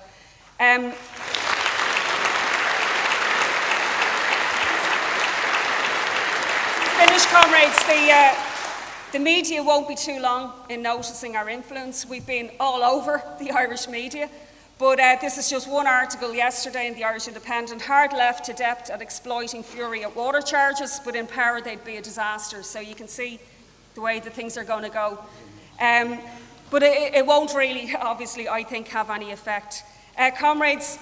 Finish, comrades. The media won't be too long in noticing our influence. We've been all over the Irish media, but this is just one article yesterday in the Irish Independent. Hard left to depth at exploiting fury at water charges, but in power they'd be a disaster. So you can see the way that things are going to go. But it won't really, obviously, I think, have any effect. Comrades,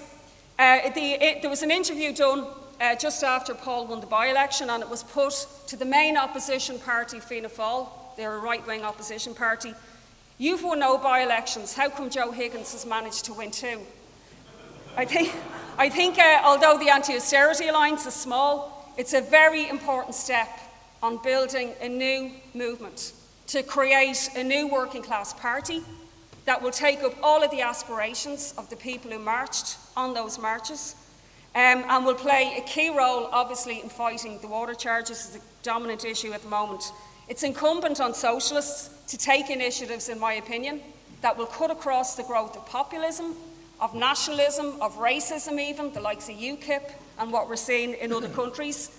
there was an interview done just after Paul won the by-election, and it was put to the main opposition party, Fianna Fáil. They're a right-wing opposition party. You've won no by-elections. How come Joe Higgins has managed to win 2? I think although the anti-austerity alliance is small, it's a very important step on building a new movement to create a new working class party that will take up all of the aspirations of the people who marched on those marches, and will play a key role, obviously, in fighting the water charges. Is the dominant issue at the moment. It's incumbent on socialists to take initiatives, in my opinion, that will cut across the growth of populism, of nationalism, of racism even, the likes of UKIP and what we're seeing in other countries,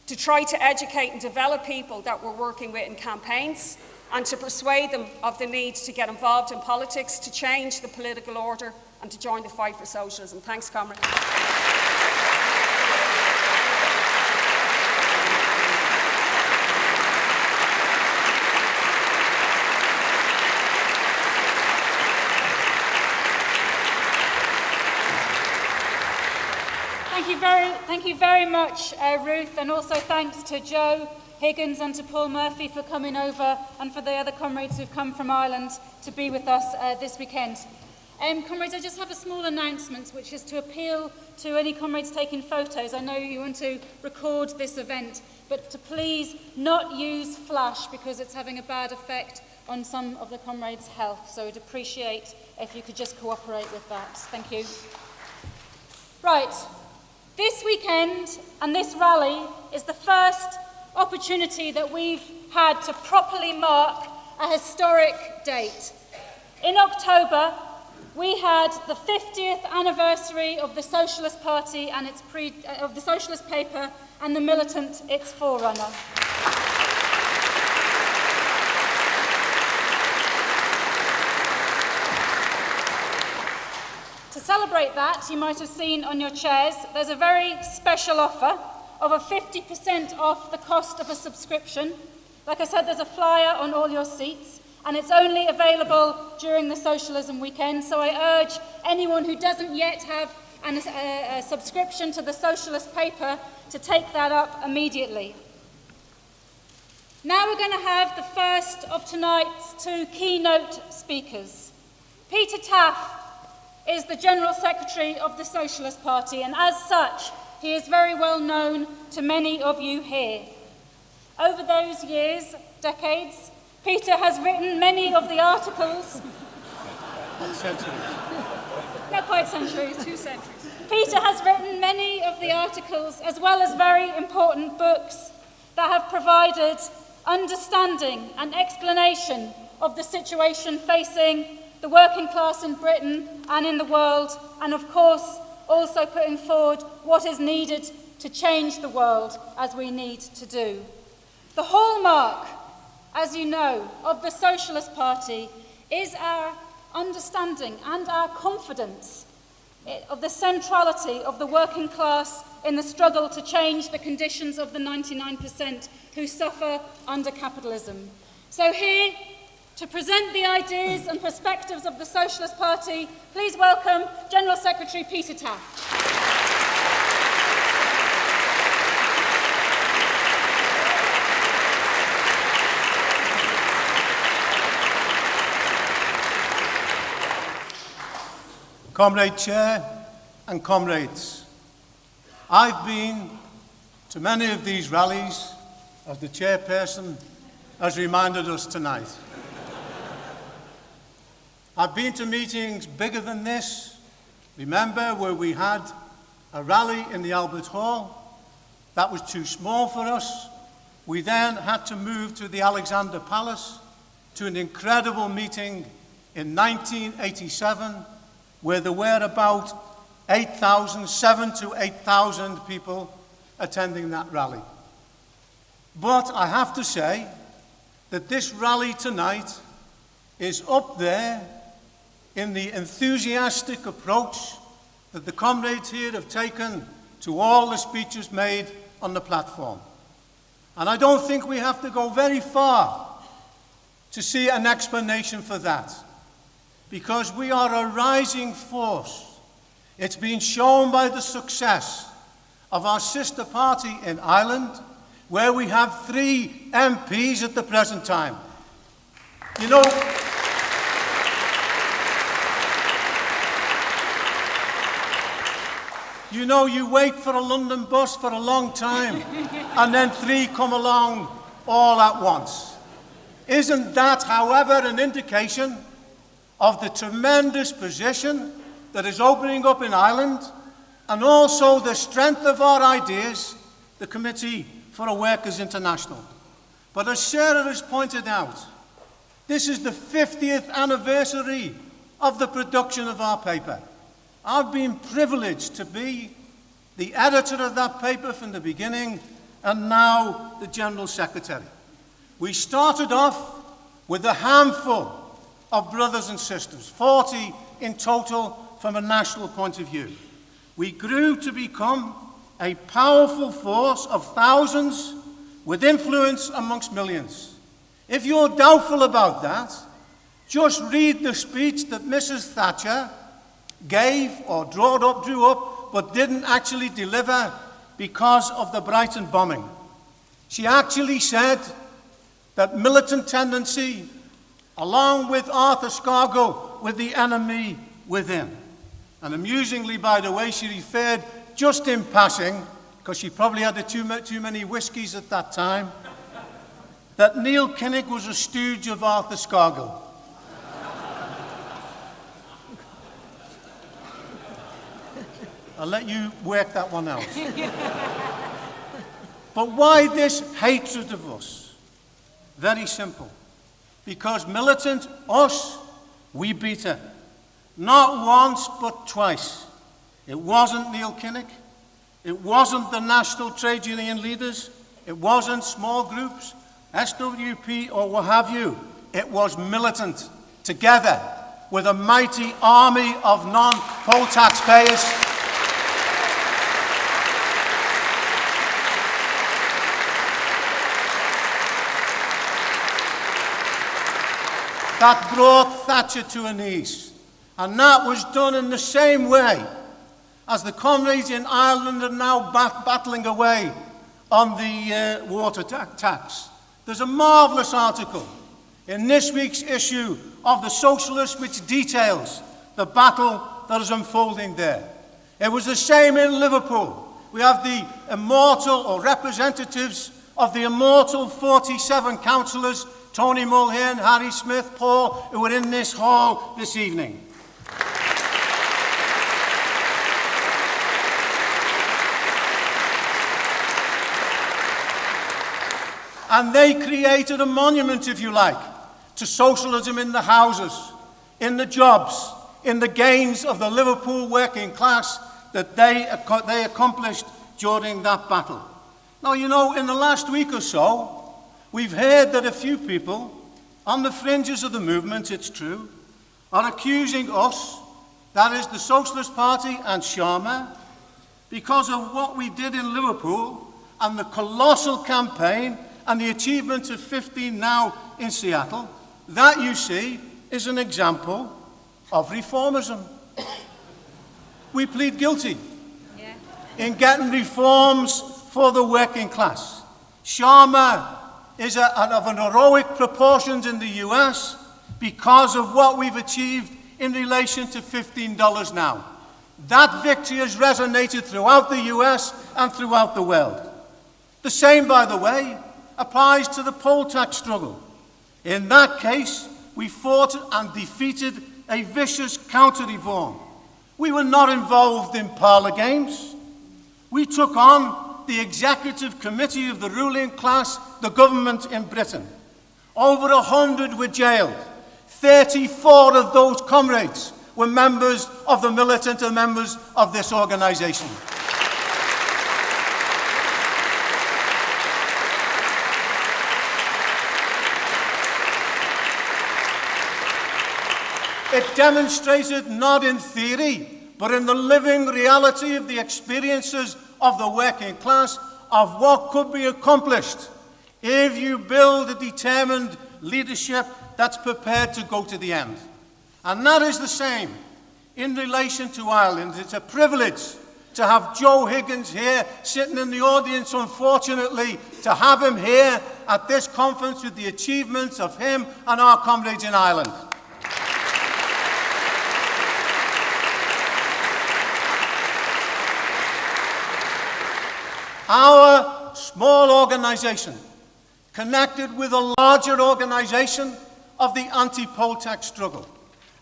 to try to educate and develop people that we're working with in campaigns, and to persuade them of the need to get involved in politics, to change the political order, and to join the fight for socialism. Thanks, comrades. Thank you very much, Ruth, and also thanks to Joe Higgins and to Paul Murphy for coming over, and for the other comrades who've come from Ireland to be with us this weekend. Comrades, I just have a small announcement, which is to appeal to any comrades taking photos. I know you want to record this event, but to please not use flash, because it's having a bad effect on some of the comrades' health. So I'd appreciate if you could just cooperate with that. Thank you. Right. This weekend and this rally is the first opportunity that we've had to properly mark a historic date. In October, we had the 50th anniversary of the Socialist Party and of the Socialist paper and the militant its forerunner. To celebrate that, you might have seen on your chairs, there's a very special offer of a 50% off the cost of a subscription. Like I said, there's a flyer on all your seats, and it's only available during the Socialism weekend, so I urge anyone who doesn't yet have a subscription to the Socialist paper to take that up immediately. Now we're going to have the first of tonight's 2 keynote speakers. Peter Taaffe is the General Secretary of the Socialist Party, and as such, he is very well known to many of you here. Over those years, decades, Peter has written many of the articles... Not quite centuries. 2 centuries. Peter has written many of the articles, as well as very important books, that have provided understanding and explanation of the situation facing the working class in Britain and in the world, and of course also putting forward what is needed to change the world as we need to do. The hallmark, as you know, of the Socialist Party is our understanding and our confidence of the centrality of the working class in the struggle to change the conditions of the 99% who suffer under capitalism. So here To present the ideas and perspectives of the Socialist Party, please welcome General Secretary Peter Taaffe. Comrade Chair and comrades, I've been to many of these rallies, as the chairperson has reminded us tonight. I've been to meetings bigger than this. Remember where we had a rally in the Albert Hall? That was too small for us. We then had to move to the Alexander Palace to an incredible meeting in 1987 where there were about 7,000 to 8,000 people attending that rally. But I have to say that this rally tonight is up there in the enthusiastic approach that the comrades here have taken to all the speeches made on the platform. And I don't think we have to go very far to see an explanation for that, because we are a rising force. It's been shown by the success of our sister party in Ireland, where we have 3 MPs at the present time. You wait for a London bus for a long time, and then 3 come along all at once. Isn't that, however, an indication of the tremendous position that is opening up in Ireland, and also the strength of our ideas, the Committee for a Workers' International? But as Sarah has pointed out, this is the 50th anniversary of the production of our paper. I've been privileged to be the editor of that paper from the beginning, and now the General Secretary. We started off with a handful of brothers and sisters, 40 in total from a national point of view. We grew to become a powerful force of thousands with influence amongst millions. If you're doubtful about that, just read the speech that Mrs. Thatcher gave or drew up, but didn't actually deliver because of the Brighton bombing. She actually said that militant tendency, along with Arthur Scargill, with the enemy within. And amusingly, by the way, she referred, just in passing, because she probably had too many whiskies at that time, that Neil Kinnock was a stooge of Arthur Scargill. I'll let you work that one out. But why this hatred of us? Very simple. Because militant, us, we beat her. Not once, but twice. It wasn't Neil Kinnock. It wasn't the national trade union leaders. It wasn't small groups, SWP or what have you. It was militant, together with a mighty army of non-poll taxpayers. That brought Thatcher to her knees. And that was done in the same way as the comrades in Ireland are now battling away on the water tax. There's a marvellous article in this week's issue of The Socialist which details the battle that is unfolding there. It was the same in Liverpool. We have the immortal, or representatives of the immortal 47 councillors, Tony Mulhern, Harry Smith, Paul, who were in this hall this evening. And they created a monument, if you like, to socialism in the houses, in the jobs, in the gains of the Liverpool working class that they accomplished during that battle. Now, in the last week or so, we've heard that a few people on the fringes of the movement, it's true, are accusing us, that is the Socialist Party and Kshama, because of what we did in Liverpool and the colossal campaign and the achievement of 15 now in Seattle, That, you see, is an example of reformism. We plead guilty in getting reforms for the working class. Kshama is of an heroic proportions in the US because of what we've achieved in relation to $15 now. That victory has resonated throughout the US and throughout the world. The same, by the way, applies to the poll tax struggle. In that case, we fought and defeated a vicious counter-reform. We were not involved in parlour games. We took on the executive committee of the ruling class, the government in Britain. Over 100 were jailed. 34 of those comrades were members of the militant and members of this organisation. It demonstrated not in theory, but in the living reality of the experiences of the working class of what could be accomplished if you build a determined leadership that's prepared to go to the end. And that is the same in relation to Ireland. It's a privilege to have Joe Higgins here, sitting in the audience, unfortunately, to have him here at this conference with the achievements of him and our comrades in Ireland. Our small organisation, connected with a larger organisation of the anti-poll tax struggle,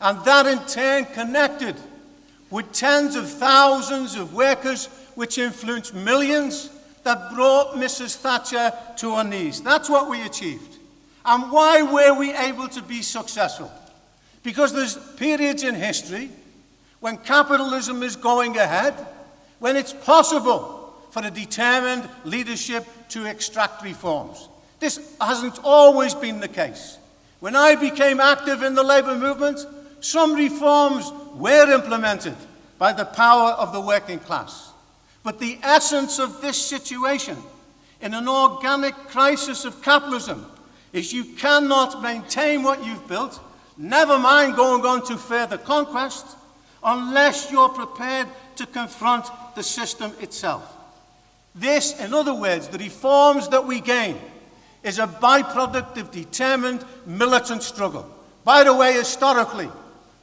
and that in turn connected with tens of thousands of workers which influenced millions, that brought Mrs. Thatcher to her knees. That's what we achieved. And why were we able to be successful? Because there's periods in history when capitalism is going ahead, when it's possible for a determined leadership to extract reforms. This hasn't always been the case. When I became active in the labour movement, some reforms were implemented by the power of the working class. But the essence of this situation, in an organic crisis of capitalism, is you cannot maintain what you've built, never mind going on to further conquest, unless you're prepared to confront the system itself. This, in other words, the reforms that we gain, is a byproduct of determined militant struggle. By the way, historically,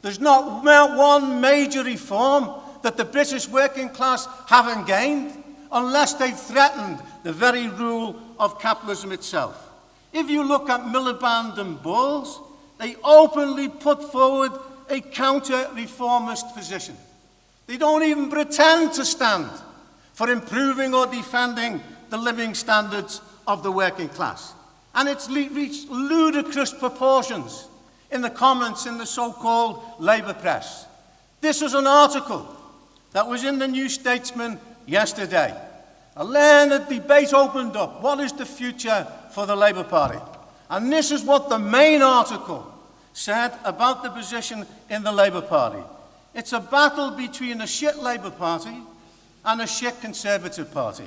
there's not one major reform that the British working class haven't gained unless they threatened the very rule of capitalism itself. If you look at Miliband and Bowles, they openly put forward a counter-reformist position. They don't even pretend to stand for improving or defending the living standards of the working class. And it's reached ludicrous proportions in the comments in the so-called Labour press. This was an article that was in the New Statesman yesterday. A learned debate opened up. What is the future for the Labour Party? And this is what the main article said about the position in the Labour Party. It's a battle between a shit Labour Party and a shit Conservative Party.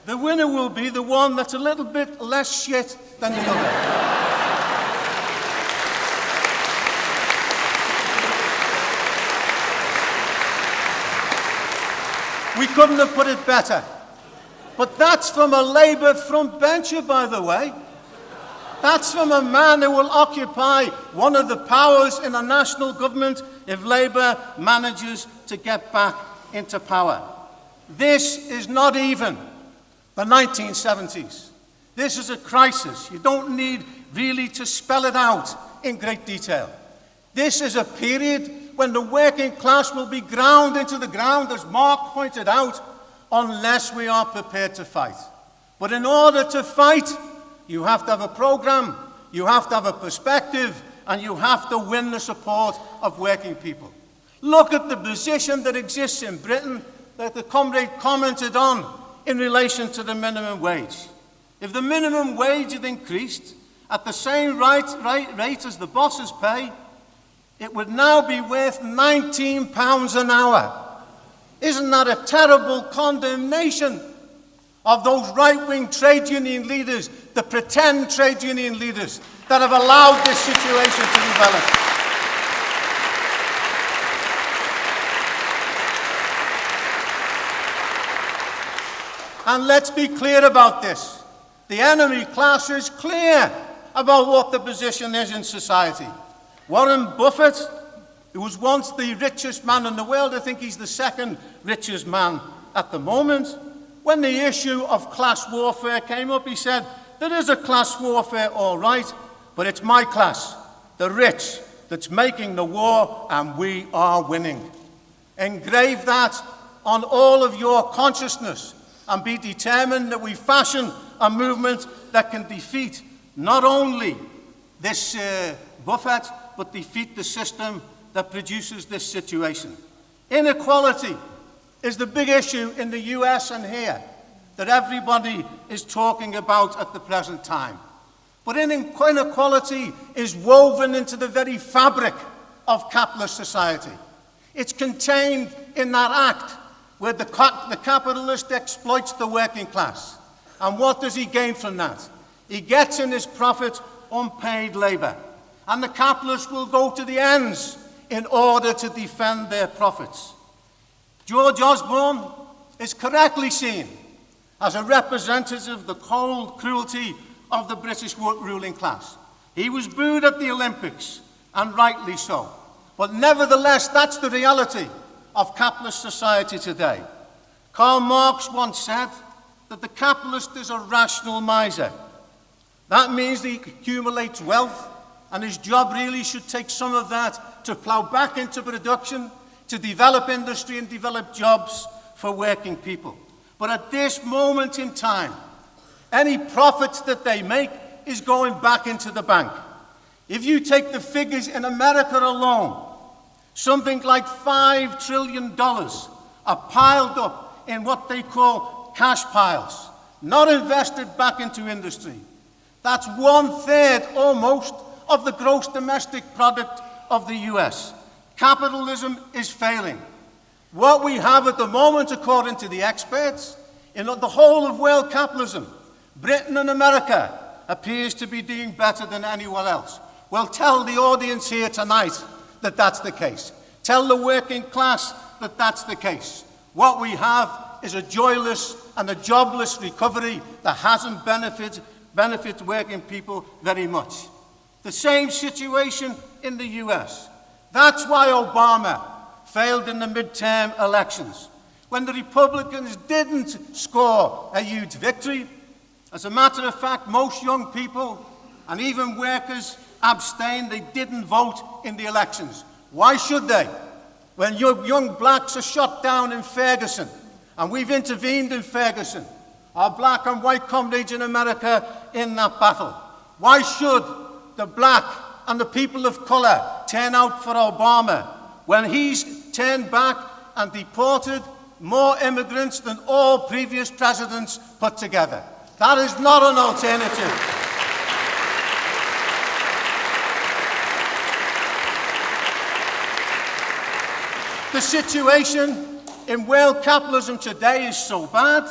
The winner will be the one that's a little bit less shit than the other. We couldn't have put it better. But that's from a Labour frontbencher, by the way. That's from a man who will occupy one of the powers in a national government if Labour manages to get back into power. This is not even the 1970s. This is a crisis. You don't need really to spell it out in great detail. This is a period when the working class will be ground into the ground, as Mark pointed out, unless we are prepared to fight. But in order to fight, you have to have a programme, you have to have a perspective, and you have to win the support of working people. Look at the position that exists in Britain that the comrade commented on in relation to the minimum wage. If the minimum wage had increased at the same rate as the bosses pay, it would now be worth £19 an hour. Isn't that a terrible condemnation of those right-wing trade union leaders, the pretend trade union leaders, that have allowed this situation to develop. And let's be clear about this. The enemy class is clear about what the position is in society. Warren Buffett, who was once the richest man in the world, I think he's the second richest man at the moment. When the issue of class warfare came up, he said, there is a class warfare, all right, but it's my class, the rich, that's making the war, and we are winning. Engrave that on all of your consciousness and be determined that we fashion a movement that can defeat not only this Buffett, but defeat the system that produces this situation. Inequality is the big issue in the US and here that everybody is talking about at the present time. But inequality is woven into the very fabric of capitalist society. It's contained in that act where the capitalist exploits the working class. And what does he gain from that? He gets in his profit unpaid labour. And the capitalists will go to the ends in order to defend their profits. George Osborne is correctly seen as a representative of the cold cruelty of the British ruling class. He was booed at the Olympics, and rightly so. But nevertheless, that's the reality of capitalist society today. Karl Marx once said that the capitalist is a rational miser. That means that he accumulates wealth, and his job really should take some of that to plough back into production, to develop industry and develop jobs for working people. But at this moment in time, any profits that they make is going back into the bank. If you take the figures in America alone, something like $5 trillion are piled up in what they call cash piles, not invested back into industry. That's 1/3 almost of the gross domestic product of the US. Capitalism is failing. What we have at the moment, according to the experts, in the whole of world capitalism, Britain and America appears to be doing better than anyone else. Well, tell the audience here tonight that that's the case. Tell the working class that that's the case. What we have is a joyless and a jobless recovery that hasn't benefited working people very much. The same situation in the US. That's why Obama failed in the midterm elections. When the Republicans didn't score a huge victory, as a matter of fact, most young people and even workers abstained. They didn't vote in the elections. Why should they? When young blacks are shot down in Ferguson, and we've intervened in Ferguson, our black and white comrades in America in that battle. Why should the black and the people of colour turn out for Obama when he's turned back and deported more immigrants than all previous presidents put together? That is not an alternative. The situation in world capitalism today is so bad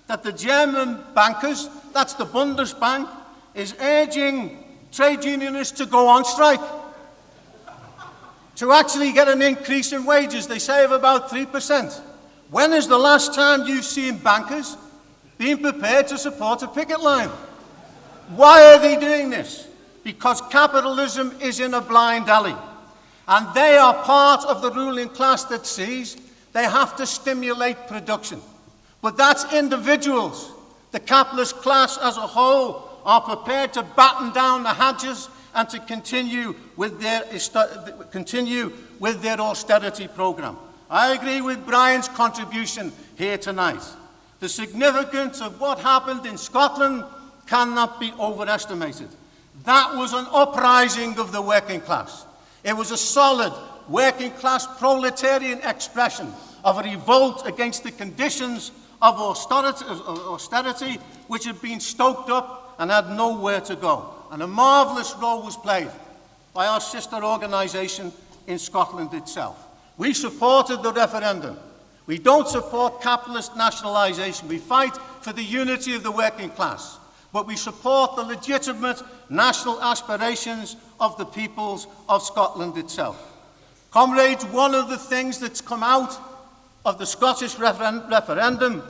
that the German bankers, that's the Bundesbank, is urging trade unionists to go on strike, to actually get an increase in wages, they say, of about 3%. When is the last time you've seen bankers being prepared to support a picket line? Why are they doing this? Because capitalism is in a blind alley. And they are part of the ruling class that sees they have to stimulate production. But that's individuals. The capitalist class as a whole are prepared to batten down the hatches and to continue with their austerity program. I agree with Brian's contribution here tonight. The significance of what happened in Scotland cannot be overestimated. That was an uprising of the working class. It was a solid working class proletarian expression of a revolt against the conditions of austerity which had been stoked up and had nowhere to go. And a marvellous role was played by our sister organisation in Scotland itself. We supported the referendum. We don't support capitalist nationalisation. We fight for the unity of the working class. But we support the legitimate national aspirations of the peoples of Scotland itself. Comrades, one of the things that's come out of the Scottish referendum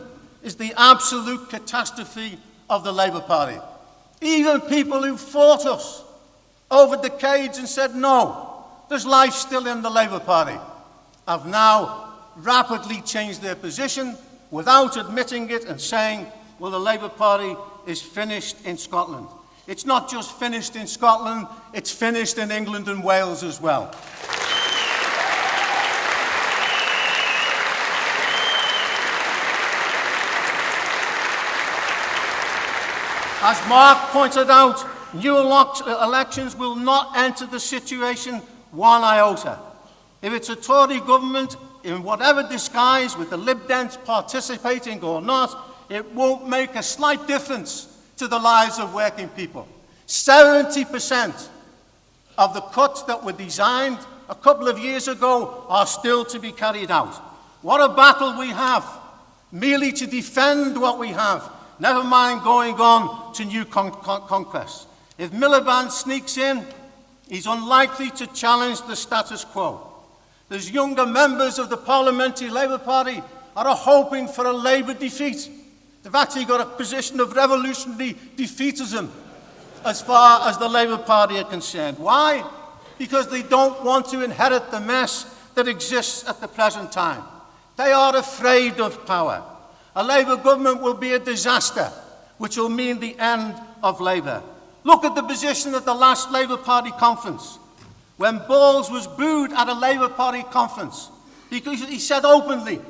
is the absolute catastrophe of the Labour Party. Even people who fought us over decades and said, no, there's life still in the Labour Party, have now rapidly changed their position without admitting it and saying, well, the Labour Party is finished in Scotland. It's not just finished in Scotland, it's finished in England and Wales as well. As Mark pointed out, new elections will not enter the situation one iota. If it's a Tory government, in whatever disguise, with the Lib Dems participating or not, it won't make a slight difference to the lives of working people. 70% of the cuts that were designed a couple of years ago are still to be carried out. What a battle we have, merely to defend what we have, never mind going on to new conquests. If Miliband sneaks in, he's unlikely to challenge the status quo. There's younger members of the Parliamentary Labour Party that are hoping for a Labour defeat. They've actually got a position of revolutionary defeatism as far as the Labour Party are concerned. Why? Because they don't want to inherit the mess that exists at the present time. They are afraid of power. A Labour government will be a disaster, which will mean the end of Labour. Look at the position at the last Labour Party conference, when Bowles was booed at a Labour Party conference because he said openly,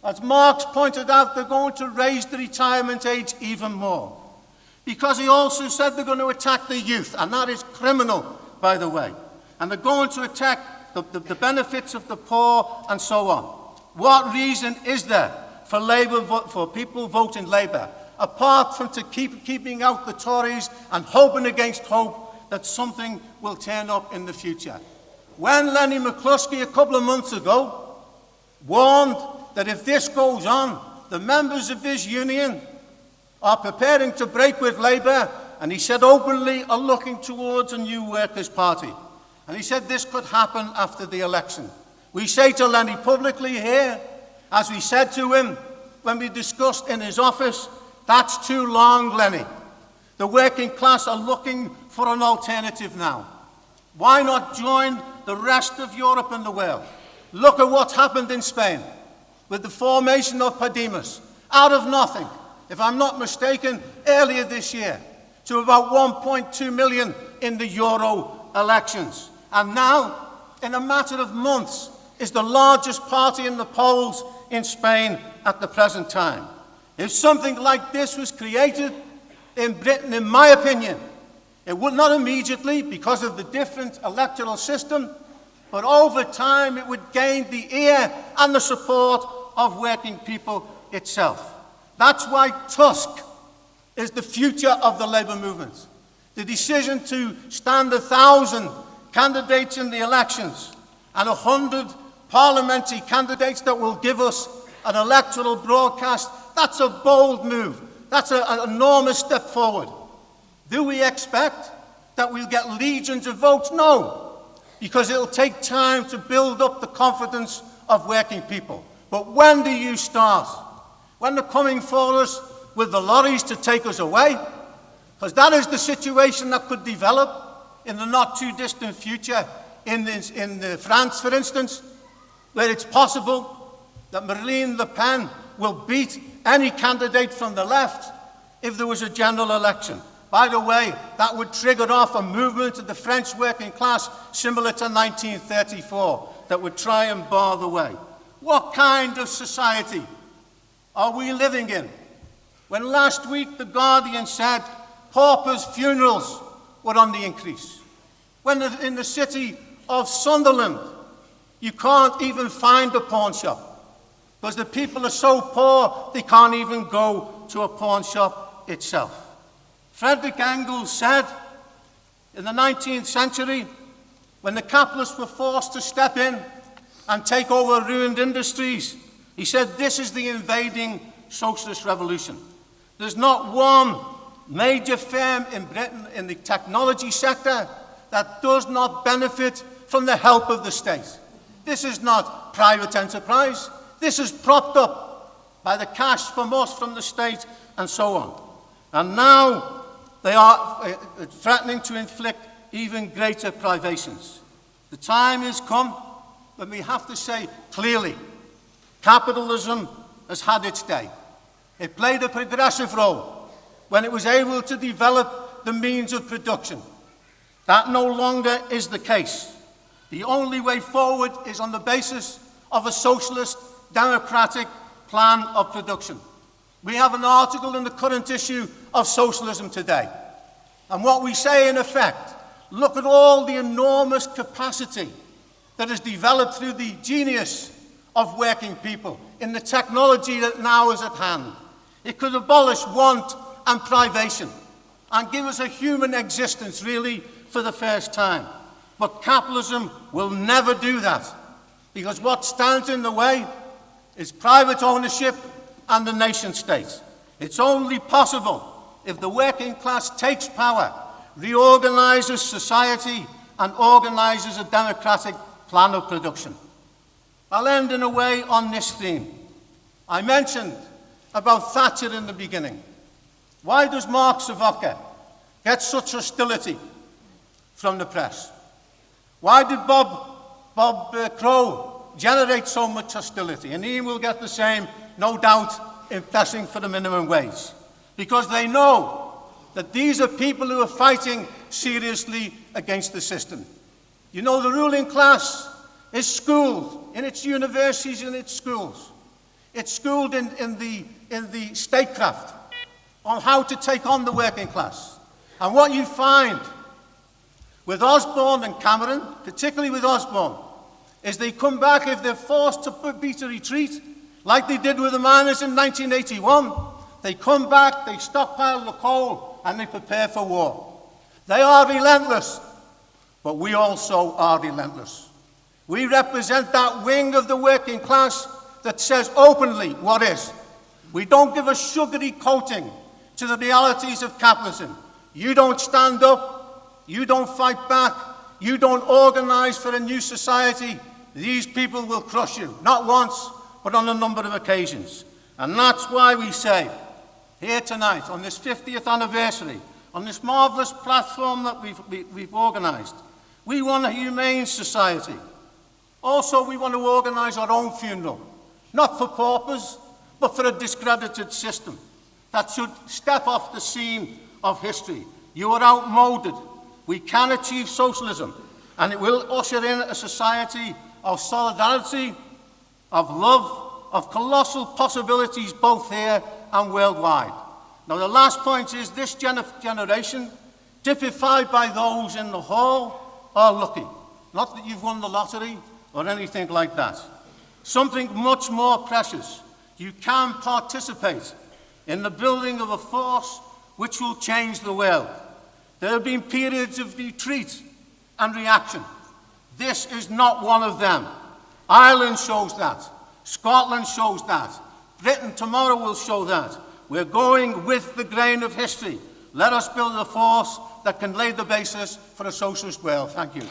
as Marx pointed out, they're going to raise the retirement age even more. Because he also said they're going to attack the youth, and that is criminal, by the way. And they're going to attack the benefits of the poor and so on. What reason is there for for people voting Labour, apart from keeping out the Tories and hoping against hope that something will turn up in the future? When Lenny McCluskey a couple of months ago warned that if this goes on, the members of this union are preparing to break with Labour, and he said openly are looking towards a new Workers' Party. And he said this could happen after the election. We say to Lenny publicly here, as we said to him when we discussed in his office, that's too long, Lenny. The working class are looking for an alternative now. Why not join the rest of Europe and the world? Look at what happened in Spain with the formation of Podemos, out of nothing, if I'm not mistaken, earlier this year, to about 1.2 million in the Euro elections. And now, in a matter of months, is the largest party in the polls in Spain at the present time. If something like this was created in Britain, in my opinion, it would not immediately, because of the different electoral system, but over time it would gain the ear and the support of working people itself. That's why Tusk is the future of the Labour movement. The decision to stand 1,000 candidates in the elections and 100 parliamentary candidates that will give us an electoral broadcast, that's a bold move. That's an enormous step forward. Do we expect that we'll get legions of votes? No, because it'll take time to build up the confidence of working people. But when do you start? When they're coming for us with the lorries to take us away? Because that is the situation that could develop in the not too distant future in France, for instance, where it's possible that Marine Le Pen will beat any candidate from the left if there was a general election. By the way, that would trigger off a movement of the French working class similar to 1934 that would try and bar the way. What kind of society are we living in? When last week The Guardian said paupers' funerals were on the increase. When in the city of Sunderland, you can't even find a pawn shop because the people are so poor they can't even go to a pawn shop itself. Frederick Engels said in the 19th century, when the capitalists were forced to step in and take over ruined industries, He said, this is the invading socialist revolution. There's not one major firm in Britain in the technology sector that does not benefit from the help of the state. This is not private enterprise. This is propped up by the cash from us, from the state, and so on. And now they are threatening to inflict even greater privations. The time has come when we have to say clearly, capitalism has had its day. It played a progressive role when it was able to develop the means of production. That no longer is the case. The only way forward is on the basis of a socialist, democratic plan of production. We have an article in the current issue of Socialism today. And what we say in effect, look at all the enormous capacity that is developed through the genius of working people in the technology that now is at hand. It could abolish want and privation and give us a human existence, really, for the first time. But capitalism will never do that, because what stands in the way is private ownership and the nation state. It's only possible if the working class takes power, reorganizes society, and organizes a democratic plan of production. I'll end in a way on this theme. I mentioned about Thatcher in the beginning. Why does Mark Serwotka get such hostility from the press? Why did Bob Crow generate so much hostility? And he will get the same, no doubt, in pressing for the minimum wage. Because they know that these are people who are fighting seriously against the system. You know, the ruling class is schooled in its universities and its schools. It's schooled in the statecraft on how to take on the working class. And what you find with Osborne and Cameron, particularly with Osborne, is they come back if they're forced to beat a retreat, like they did with the miners in 1981. They come back, they stockpile the coal, and they prepare for war. They are relentless, but we also are relentless. We represent that wing of the working class that says openly what is. We don't give a sugary coating to the realities of capitalism. You don't stand up, you don't fight back, you don't organize for a new society, these people will crush you, not once, but on a number of occasions. And that's why we say, here tonight, on this 50th anniversary, on this marvelous platform that we've organized, we want a humane society. Also, we want to organize our own funeral, not for paupers, but for a discredited system that should step off the scene of history. You are outmoded. We can achieve socialism, and it will usher in a society of solidarity, of love, of colossal possibilities both here and worldwide. Now, the last point is this generation, typified by those in the hall, are lucky. Not that you've won the lottery or anything like that. Something much more precious. You can participate in the building of a force which will change the world. There have been periods of retreat and reaction. This is not one of them. Ireland shows that. Scotland shows that. Britain tomorrow will show that. We're going with the grain of history. Let us build a force that can lay the basis for a socialist world. Thank you.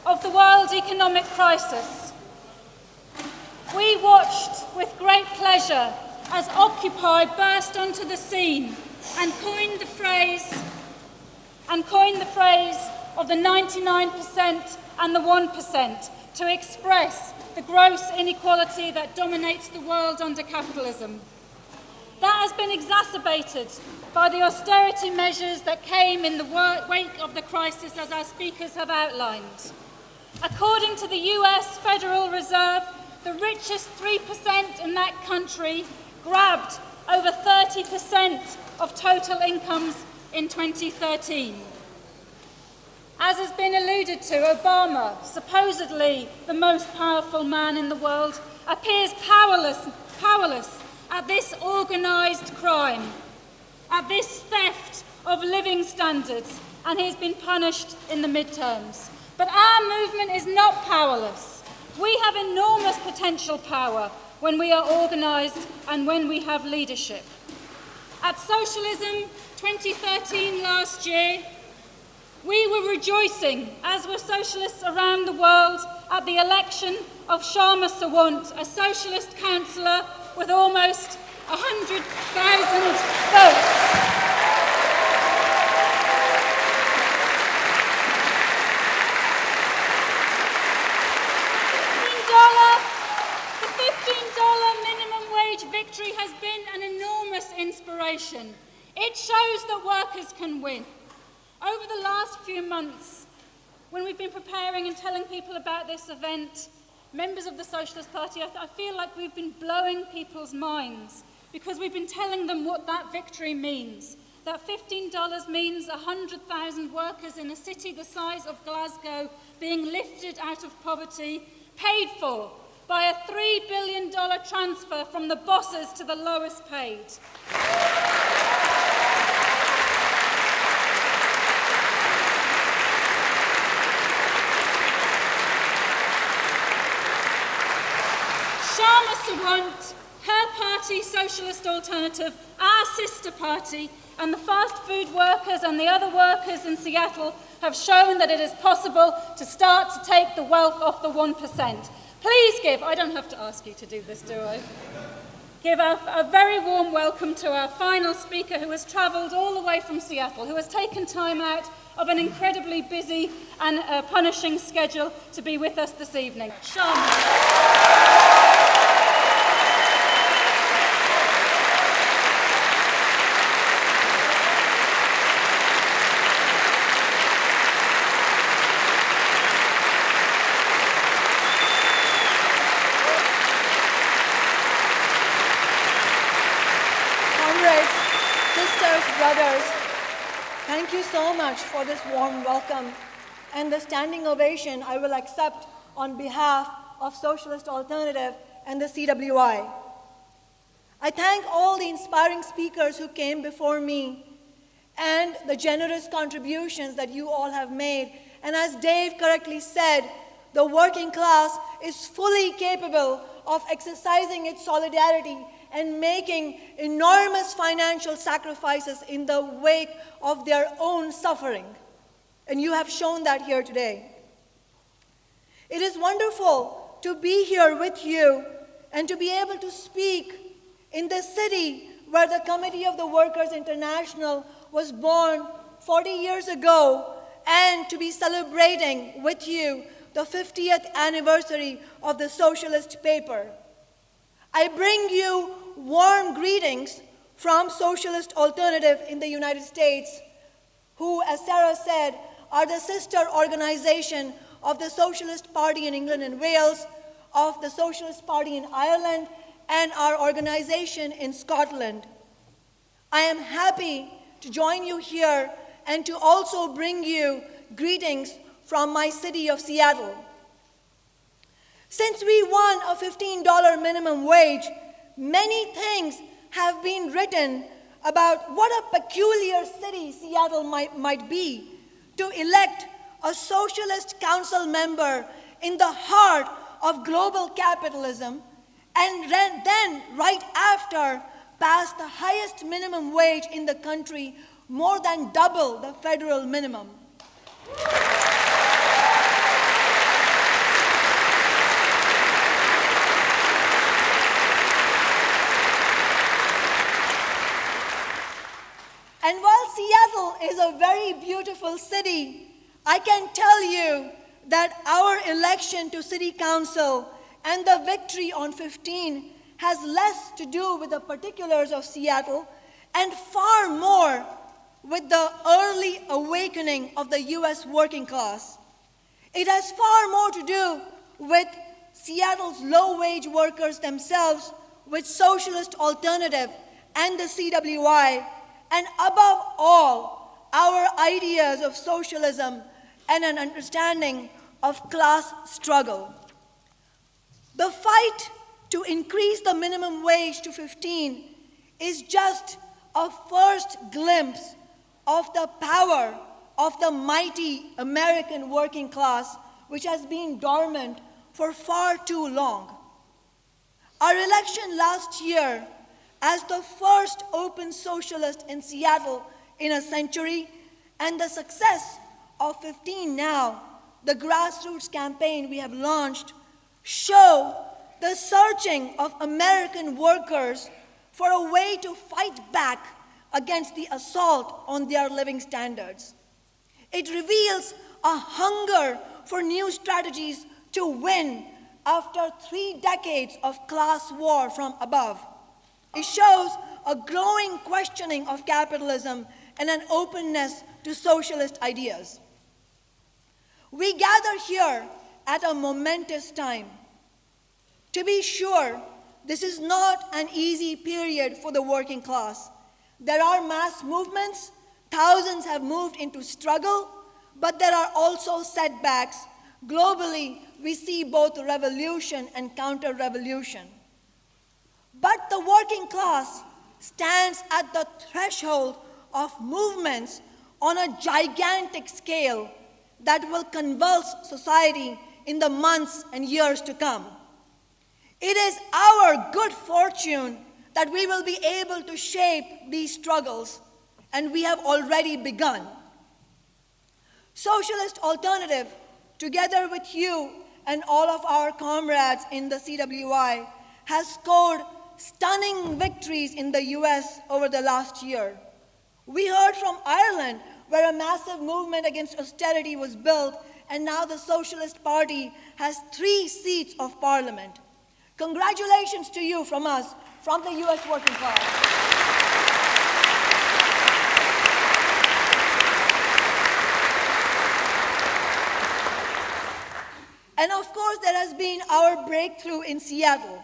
Of the world economic crisis, we watched with great pleasure as Occupy burst onto the scene and coined the phrase of the 99% and the 1% to express the gross inequality that dominates the world under capitalism. That has been exacerbated by the austerity measures that came in the wake of the crisis, as our speakers have outlined. According to the US Federal Reserve, the richest 3% in that country grabbed over over 30% of total incomes in 2013. As has been alluded to, Obama, supposedly the most powerful man in the world, appears powerless at this organised crime, at this theft of living standards, and he has been punished in the midterms. But our movement is not powerless. We have enormous potential power when we are organised and when we have leadership. At Socialism 2013 last year, we were rejoicing, as were socialists around the world, at the election of Kshama Sawant, a socialist councillor with almost 100,000 votes. $15 minimum wage victory has been an enormous inspiration. It shows that workers can win. Over the last few months, when we've been preparing and telling people about this event, members of the Socialist Party, I feel like we've been blowing people's minds because we've been telling them what that victory means. That $15 means 100,000 workers in a city the size of Glasgow being lifted out of poverty, paid for by a $3 billion transfer from the bosses to the lowest paid. Kshama Sawant, her party, Socialist Alternative, our sister party, and the fast food workers and the other workers in Seattle have shown that it is possible to start to take the wealth off the 1%. Please give, I don't have to ask you to do this, do I? Give a very warm welcome to our final speaker who has travelled all the way from Seattle, who has taken time out of an incredibly busy and punishing schedule to be with us this evening. Kshama. Brothers, thank you so much for this warm welcome and the standing ovation I will accept on behalf of Socialist Alternative and the CWI. I thank all the inspiring speakers who came before me and the generous contributions that you all have made. And as Dave correctly said, the working class is fully capable of exercising its solidarity and making enormous financial sacrifices in the wake of their own suffering. And you have shown that here today. It is wonderful to be here with you and to be able to speak in the city where the Committee of the Workers International was born 40 years ago, and to be celebrating with you the 50th anniversary of the Socialist paper. I bring you warm greetings from Socialist Alternative in the United States, who, as Sarah said, are the sister organization of the Socialist Party in England and Wales, of the Socialist Party in Ireland, and our organization in Scotland. I am happy to join you here and to also bring you greetings from my city of Seattle. Since we won a $15 minimum wage, many things have been written about what a peculiar city Seattle might be to elect a socialist council member in the heart of global capitalism, and then right after pass the highest minimum wage in the country, more than double the federal minimum. And while Seattle is a very beautiful city, I can tell you that our election to City Council and the victory on 15 has less to do with the particulars of Seattle and far more with the early awakening of the US working class. It has far more to do with Seattle's low-wage workers themselves, with Socialist Alternative, and the CWI, and above all, our ideas of socialism and an understanding of class struggle. The fight to increase the minimum wage to 15 is just a first glimpse of the power of the mighty American working class, which has been dormant for far too long. Our election last year as the first open socialist in Seattle in a century, and the success of 15 now, the grassroots campaign we have launched, show the searching of American workers for a way to fight back against the assault on their living standards. It reveals a hunger for new strategies to win after 3 decades of class war from above. It shows a growing questioning of capitalism and an openness to socialist ideas. We gather here at a momentous time. To be sure, this is not an easy period for the working class. There are mass movements, thousands have moved into struggle, but there are also setbacks. Globally, we see both revolution and counter-revolution. But the working class stands at the threshold of movements on a gigantic scale that will convulse society in the months and years to come. It is our good fortune that we will be able to shape these struggles, and we have already begun. Socialist Alternative, together with you and all of our comrades in the CWI, has scored stunning victories in the US over the last year. We heard from Ireland, where a massive movement against austerity was built, and now the Socialist Party has 3 seats of parliament. Congratulations to you from us, from the US working class. And of course, there has been our breakthrough in Seattle.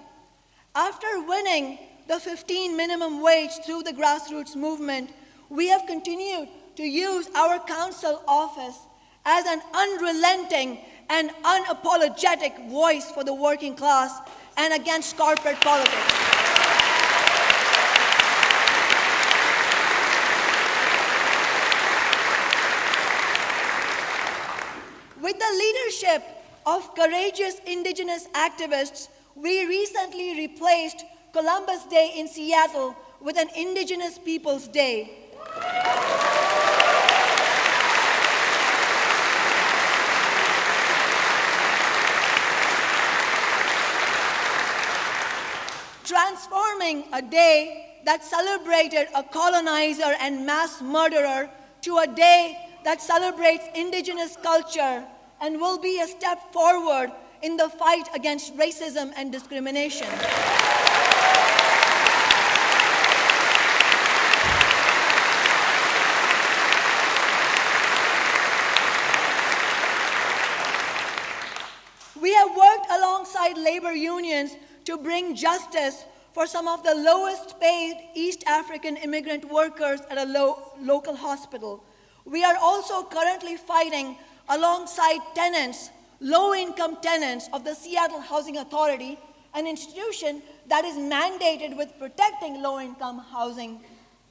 After winning the 15 minimum wage through the grassroots movement, we have continued to use our council office as an unrelenting and unapologetic voice for the working class and against corporate politics. With the leadership of courageous indigenous activists, we recently replaced Columbus Day in Seattle with an Indigenous Peoples Day. Transforming a day that celebrated a colonizer and mass murderer to a day that celebrates indigenous culture and will be a step forward in the fight against racism and discrimination. We have worked alongside labor unions to bring justice for some of the lowest paid East African immigrant workers at a local hospital. We are also currently fighting alongside tenants, low-income tenants of the Seattle Housing Authority, an institution that is mandated with protecting low-income housing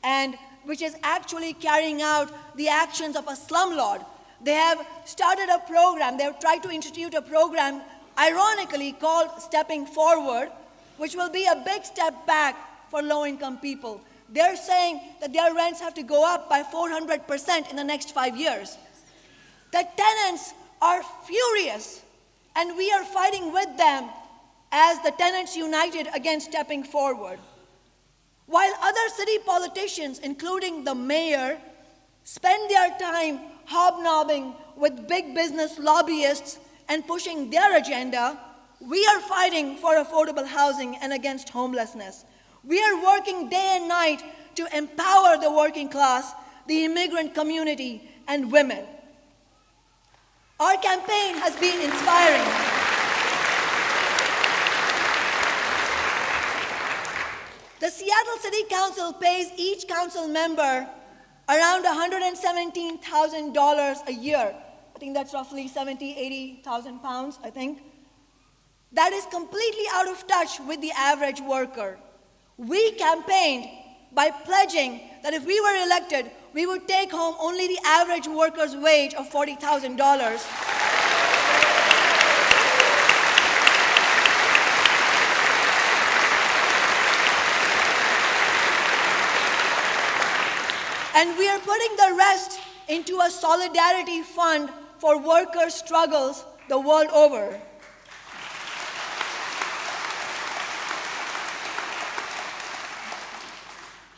and which is actually carrying out the actions of a slumlord. They have started a program, they have tried to institute a program ironically called Stepping Forward, which will be a big step back for low-income people. They're saying that their rents have to go up by 400% in the next 5 years. The tenants are furious, and we are fighting with them as the Tenants United against Stepping Forward. While other city politicians, including the mayor, spend their time hobnobbing with big business lobbyists and pushing their agenda, we are fighting for affordable housing and against homelessness. We are working day and night to empower the working class, the immigrant community, and women. Our campaign has been inspiring. The Seattle City Council pays each council member around $117,000 a year. I think that's roughly 80,000 pounds, I think. That is completely out of touch with the average worker. We campaigned by pledging that if we were elected, we would take home only the average worker's wage of $40,000. And we are putting the rest into a solidarity fund for workers' struggles the world over.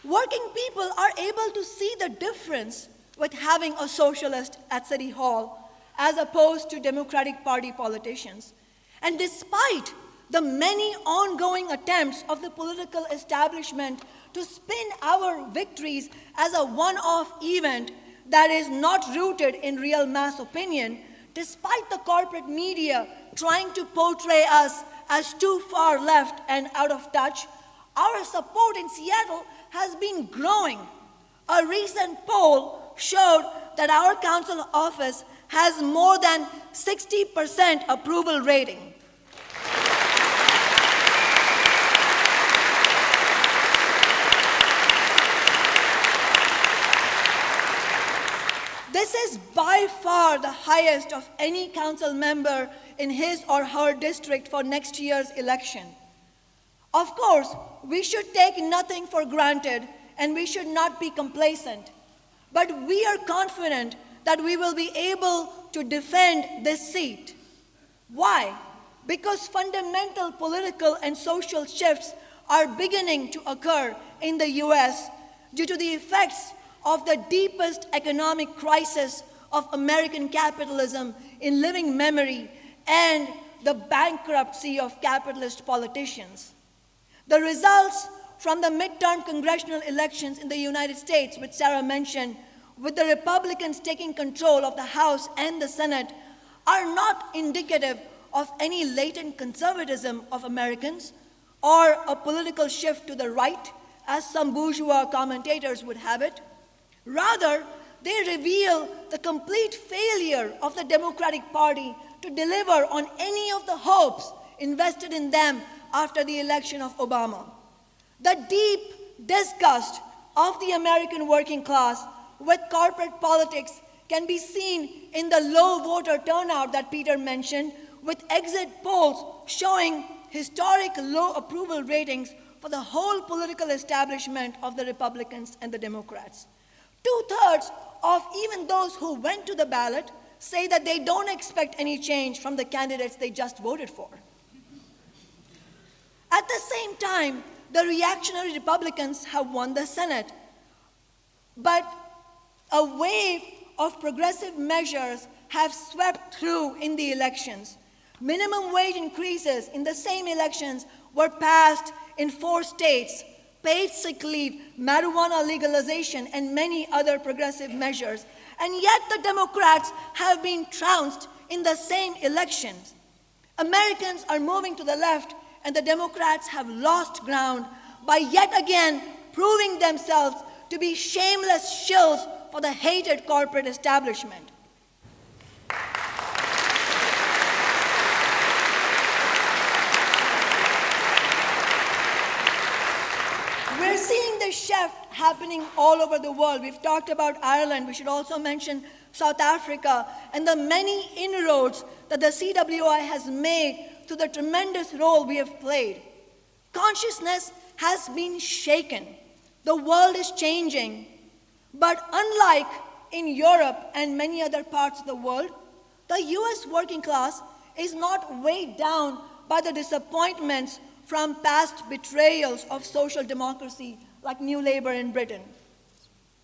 Working people are able to see the difference with having a socialist at City Hall as opposed to Democratic Party politicians. And despite the many ongoing attempts of the political establishment to spin our victories as a one-off event that is not rooted in real mass opinion, despite the corporate media trying to portray us as too far left and out of touch, our support in Seattle has been growing. A recent poll showed that our council office has more than 60% approval rating. This is by far the highest of any council member in his or her district for next year's election. Of course, we should take nothing for granted and we should not be complacent. But we are confident that we will be able to defend this seat. Why? Because fundamental political and social shifts are beginning to occur in the US due to the effects of the deepest economic crisis of American capitalism in living memory and the bankruptcy of capitalist politicians. The results from the midterm congressional elections in the United States, which Sarah mentioned, with the Republicans taking control of the House and the Senate, are not indicative of any latent conservatism of Americans or a political shift to the right, as some bourgeois commentators would have it. Rather, they reveal the complete failure of the Democratic Party to deliver on any of the hopes invested in them after the election of Obama. The deep disgust of the American working class with corporate politics can be seen in the low voter turnout that Peter mentioned, with exit polls showing historic low approval ratings for the whole political establishment of the Republicans and the Democrats. 2/3 of even those who went to the ballot say that they don't expect any change from the candidates they just voted for. At the same time, the reactionary Republicans have won the Senate. But a wave of progressive measures have swept through in the elections. Minimum wage increases in the same elections were passed in 4 states, paid sick leave, marijuana legalization, and many other progressive measures. And yet the Democrats have been trounced in the same elections. Americans are moving to the left, and the Democrats have lost ground by yet again proving themselves to be shameless shills for the hated corporate establishment. We're seeing this shift happening all over the world. We've talked about Ireland. We should also mention South Africa and the many inroads that the CWI has made to the tremendous role we have played. Consciousness has been shaken. The world is changing. But unlike in Europe and many other parts of the world, the US working class is not weighed down by the disappointments from past betrayals of social democracy like New Labour in Britain.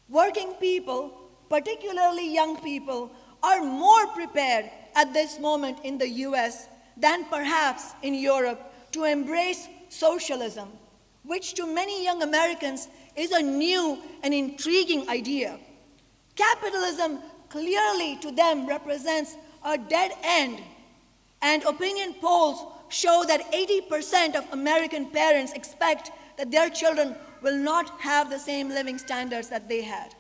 Working people, particularly young people, are more prepared at this moment in the US than perhaps in Europe to embrace socialism, which to many young Americans is a new and intriguing idea. Capitalism clearly to them represents a dead end, and opinion polls show that 80% of American parents expect that their children will not have the same living standards that they had.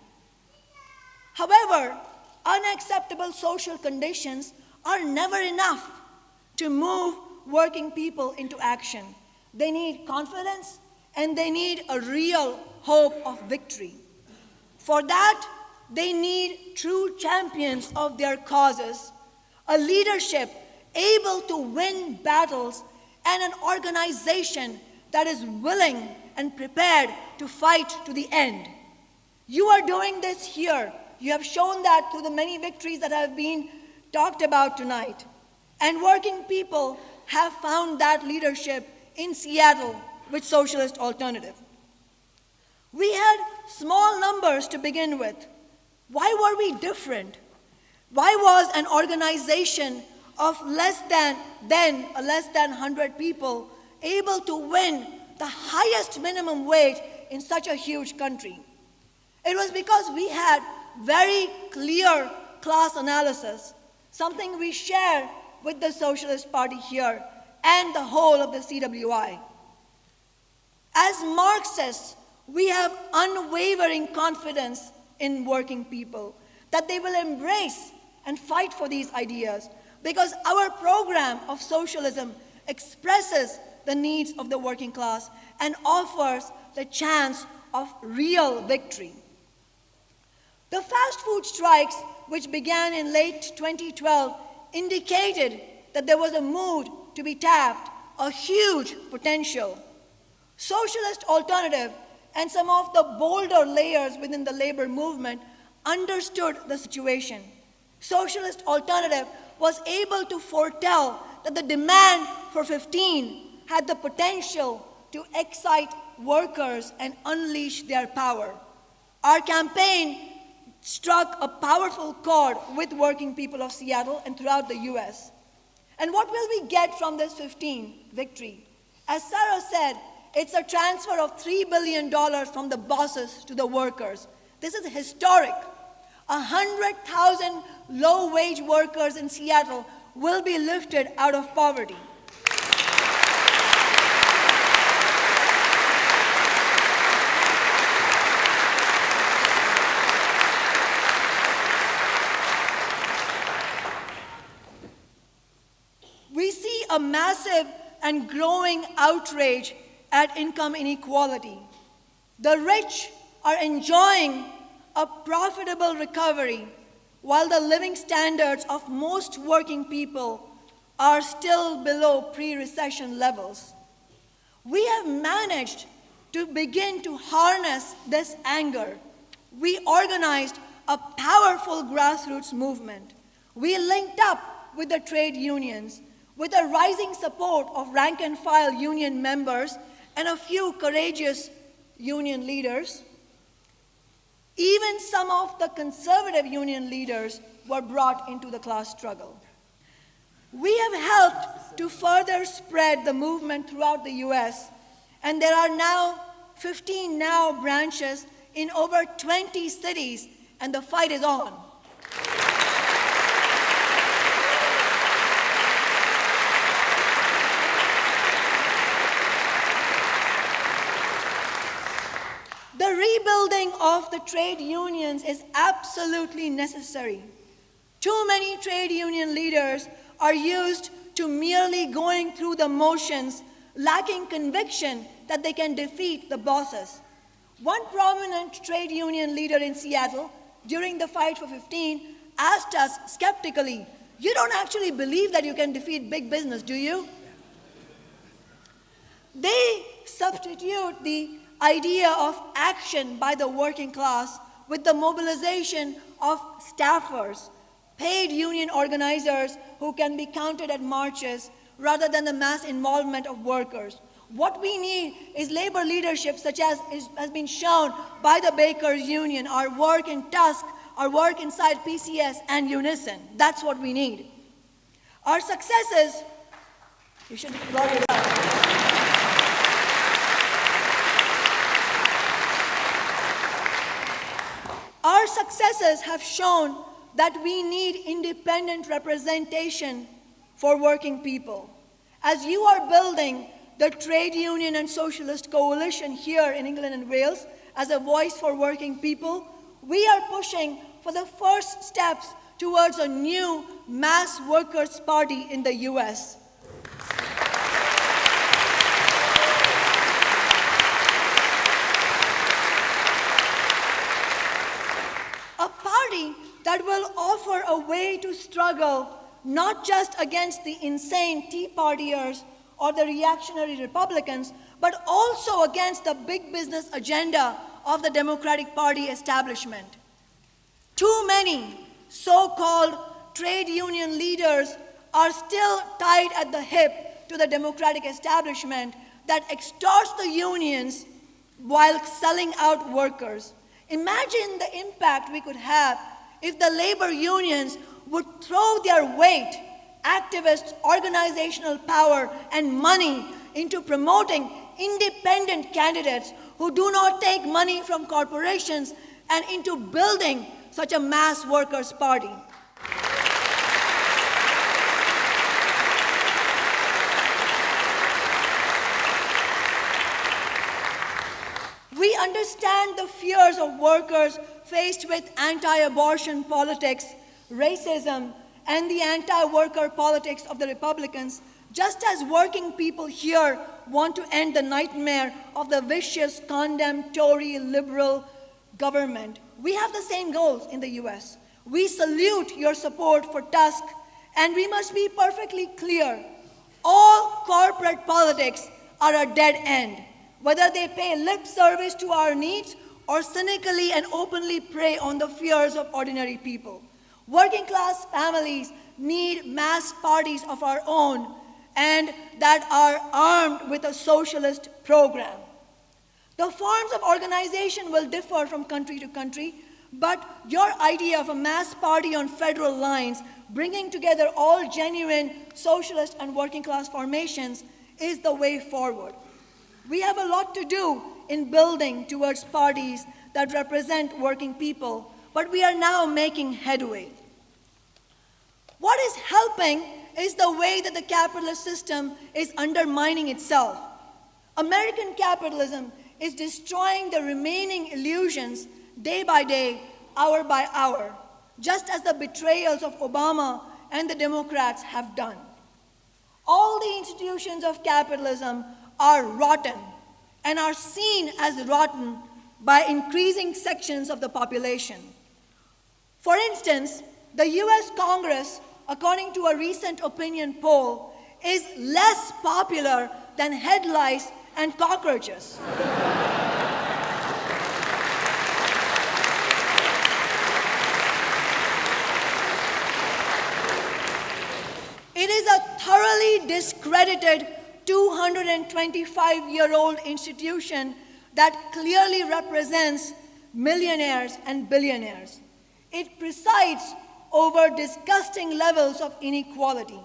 However, unacceptable social conditions are never enough to move working people into action. They need confidence and they need a real hope of victory. For that, they need true champions of their causes, a leadership able to win battles, and an organization that is willing and prepared to fight to the end. You are doing this here. You have shown that through the many victories that have been talked about tonight. And working people have found that leadership in Seattle with Socialist Alternative. We had small numbers to begin with. Why were we different? Why was an organization of less than 100 people able to win the highest minimum wage in such a huge country? It was because we had very clear class analysis, something we share with the Socialist Party here and the whole of the CWI. As Marxists, we have unwavering confidence in working people, that they will embrace and fight for these ideas, because our program of socialism expresses the needs of the working class and offers the chance of real victory. The fast food strikes, which began in late 2012, indicated that there was a mood to be tapped, a huge potential. Socialist Alternative and some of the bolder layers within the labor movement understood the situation. Socialist Alternative was able to foretell that the demand for 15 had the potential to excite workers and unleash their power. Our campaign struck a powerful chord with working people of Seattle and throughout the US. And what will we get from this 15 victory? As Sarah said, it's a transfer of $3 billion from the bosses to the workers. This is historic. 100,000 low-wage workers in Seattle will be lifted out of poverty. We see a massive and growing outrage at income inequality. The rich are enjoying a profitable recovery, while the living standards of most working people are still below pre-recession levels. We have managed to begin to harness this anger. We organized a powerful grassroots movement. We linked up with the trade unions, with a rising support of rank-and-file union members and a few courageous union leaders. Even some of the conservative union leaders were brought into the class struggle. We have helped to further spread the movement throughout the US, and there are now 15 branches in over 20 cities, and the fight is on. The rebuilding of the trade unions is absolutely necessary. Too many trade union leaders are used to merely going through the motions, lacking conviction that they can defeat the bosses. One prominent trade union leader in Seattle, during the fight for 15, asked us skeptically, "You don't actually believe that you can defeat big business, do you?" They substitute the idea of action by the working class with the mobilization of staffers, paid union organizers who can be counted at marches rather than the mass involvement of workers. What we need is labor leadership such as has been shown by the Bakers Union, our work in Tusk, our work inside PCS and Unison. That's what we need. Our successes, you should log it up. Our successes have shown that we need independent representation for working people. As you are building the trade union and socialist coalition here in England and Wales as a voice for working people, we are pushing for the first steps towards a new mass workers' party in the US. A party that will offer a way to struggle not just against the insane Tea Partiers or the reactionary Republicans, but also against the big business agenda of the Democratic Party establishment. Too many so-called trade union leaders are still tied at the hip to the Democratic establishment that extorts the unions while selling out workers. Imagine the impact we could have if the labor unions would throw their weight, activists, organizational power, and money into promoting independent candidates who do not take money from corporations and into building such a mass workers' party. We understand the fears of workers faced with anti-abortion politics, racism, and the anti-worker politics of the Republicans, just as working people here want to end the nightmare of the vicious, condemned, Tory, liberal government. We have the same goals in the US. We salute your support for Tusk, and we must be perfectly clear. All corporate politics are a dead end, whether they pay lip service to our needs or cynically and openly prey on the fears of ordinary people. Working class families need mass parties of our own and that are armed with a socialist program. The forms of organization will differ from country to country, but your idea of a mass party on federal lines, bringing together all genuine socialist and working class formations, is the way forward. We have a lot to do in building towards parties that represent working people, but we are now making headway. What is helping is the way that the capitalist system is undermining itself. American capitalism is destroying the remaining illusions day by day, hour by hour, just as the betrayals of Obama and the Democrats have done. All the institutions of capitalism are rotten and are seen as rotten by increasing sections of the population. For instance, the US Congress, according to a recent opinion poll, is less popular than head lice and cockroaches. It is a thoroughly discredited 225-year-old institution that clearly represents millionaires and billionaires. It presides over disgusting levels of inequality.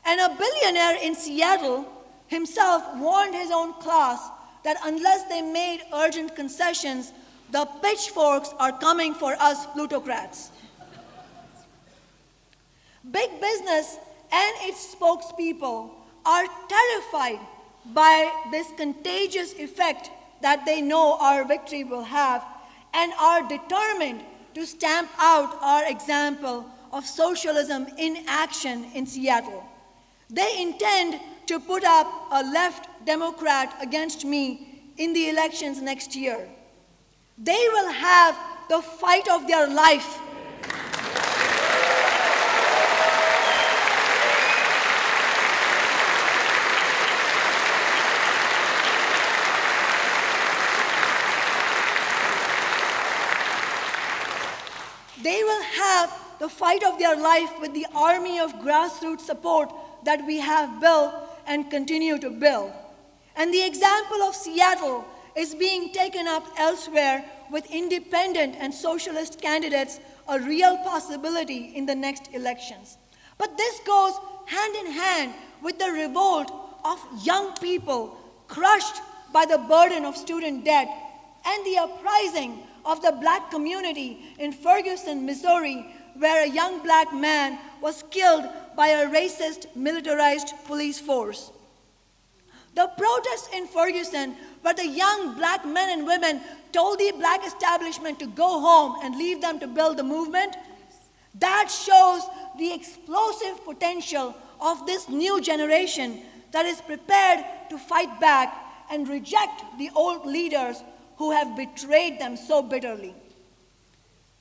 And a billionaire in Seattle himself warned his own class that unless they made urgent concessions, the pitchforks are coming for us plutocrats. Big business and its spokespeople are terrified by this contagious effect that they know our victory will have and are determined to stamp out our example of socialism in action in Seattle. They intend to put up a left Democrat against me in the elections next year. They will have the fight of their life. They will have the fight of their life with the army of grassroots support that we have built and continue to build. And the example of Seattle is being taken up elsewhere with independent and socialist candidates, a real possibility in the next elections. But this goes hand in hand with the revolt of young people crushed by the burden of student debt and the uprising of the black community in Ferguson, Missouri, where a young black man was killed by a racist, militarized police force. The protests in Ferguson, where the young black men and women told the black establishment to go home and leave them to build the movement, that shows the explosive potential of this new generation that is prepared to fight back and reject the old leaders who have betrayed them so bitterly.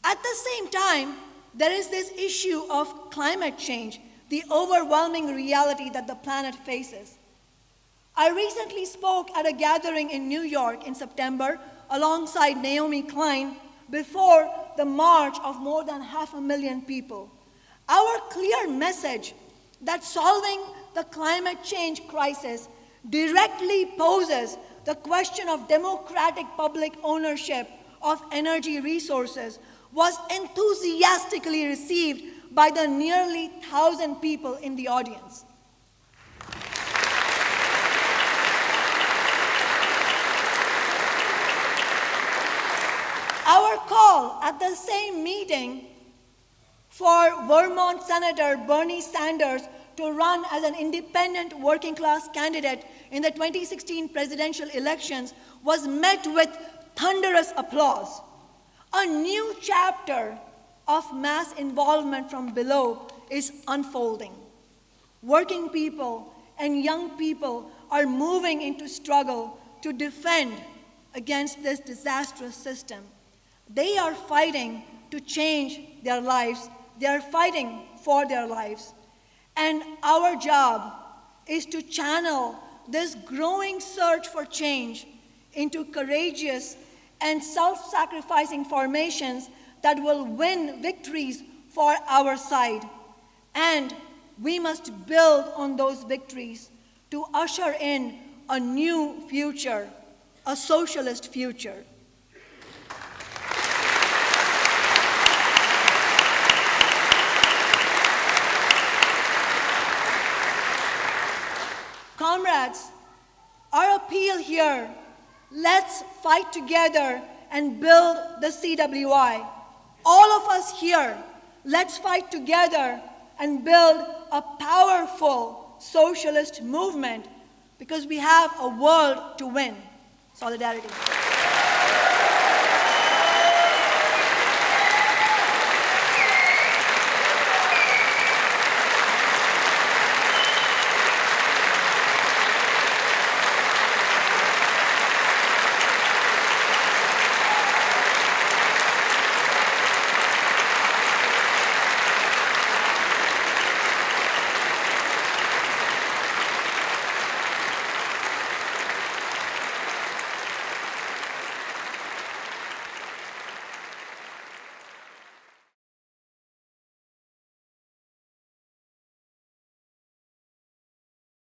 At the same time, there is this issue of climate change, the overwhelming reality that the planet faces. I recently spoke at a gathering in New York in September alongside Naomi Klein before the march of more than 500,000 people. Our clear message that solving the climate change crisis directly poses the question of democratic public ownership of energy resources was enthusiastically received by the nearly 1,000 people in the audience. Our call at the same meeting for Vermont Senator Bernie Sanders to run as an independent working-class candidate in the 2016 presidential elections was met with thunderous applause. A new chapter of mass involvement from below is unfolding. Working people and young people are moving into struggle to defend against this disastrous system. They are fighting to change their lives. They are fighting for their lives. And our job is to channel this growing search for change into courageous and self-sacrificing formations that will win victories for our side. And we must build on those victories to usher in a new future, a socialist future. Comrades, our appeal here, let's fight together and build the CWI. All of us here, let's fight together and build a powerful socialist movement because we have a world to win. Solidarity.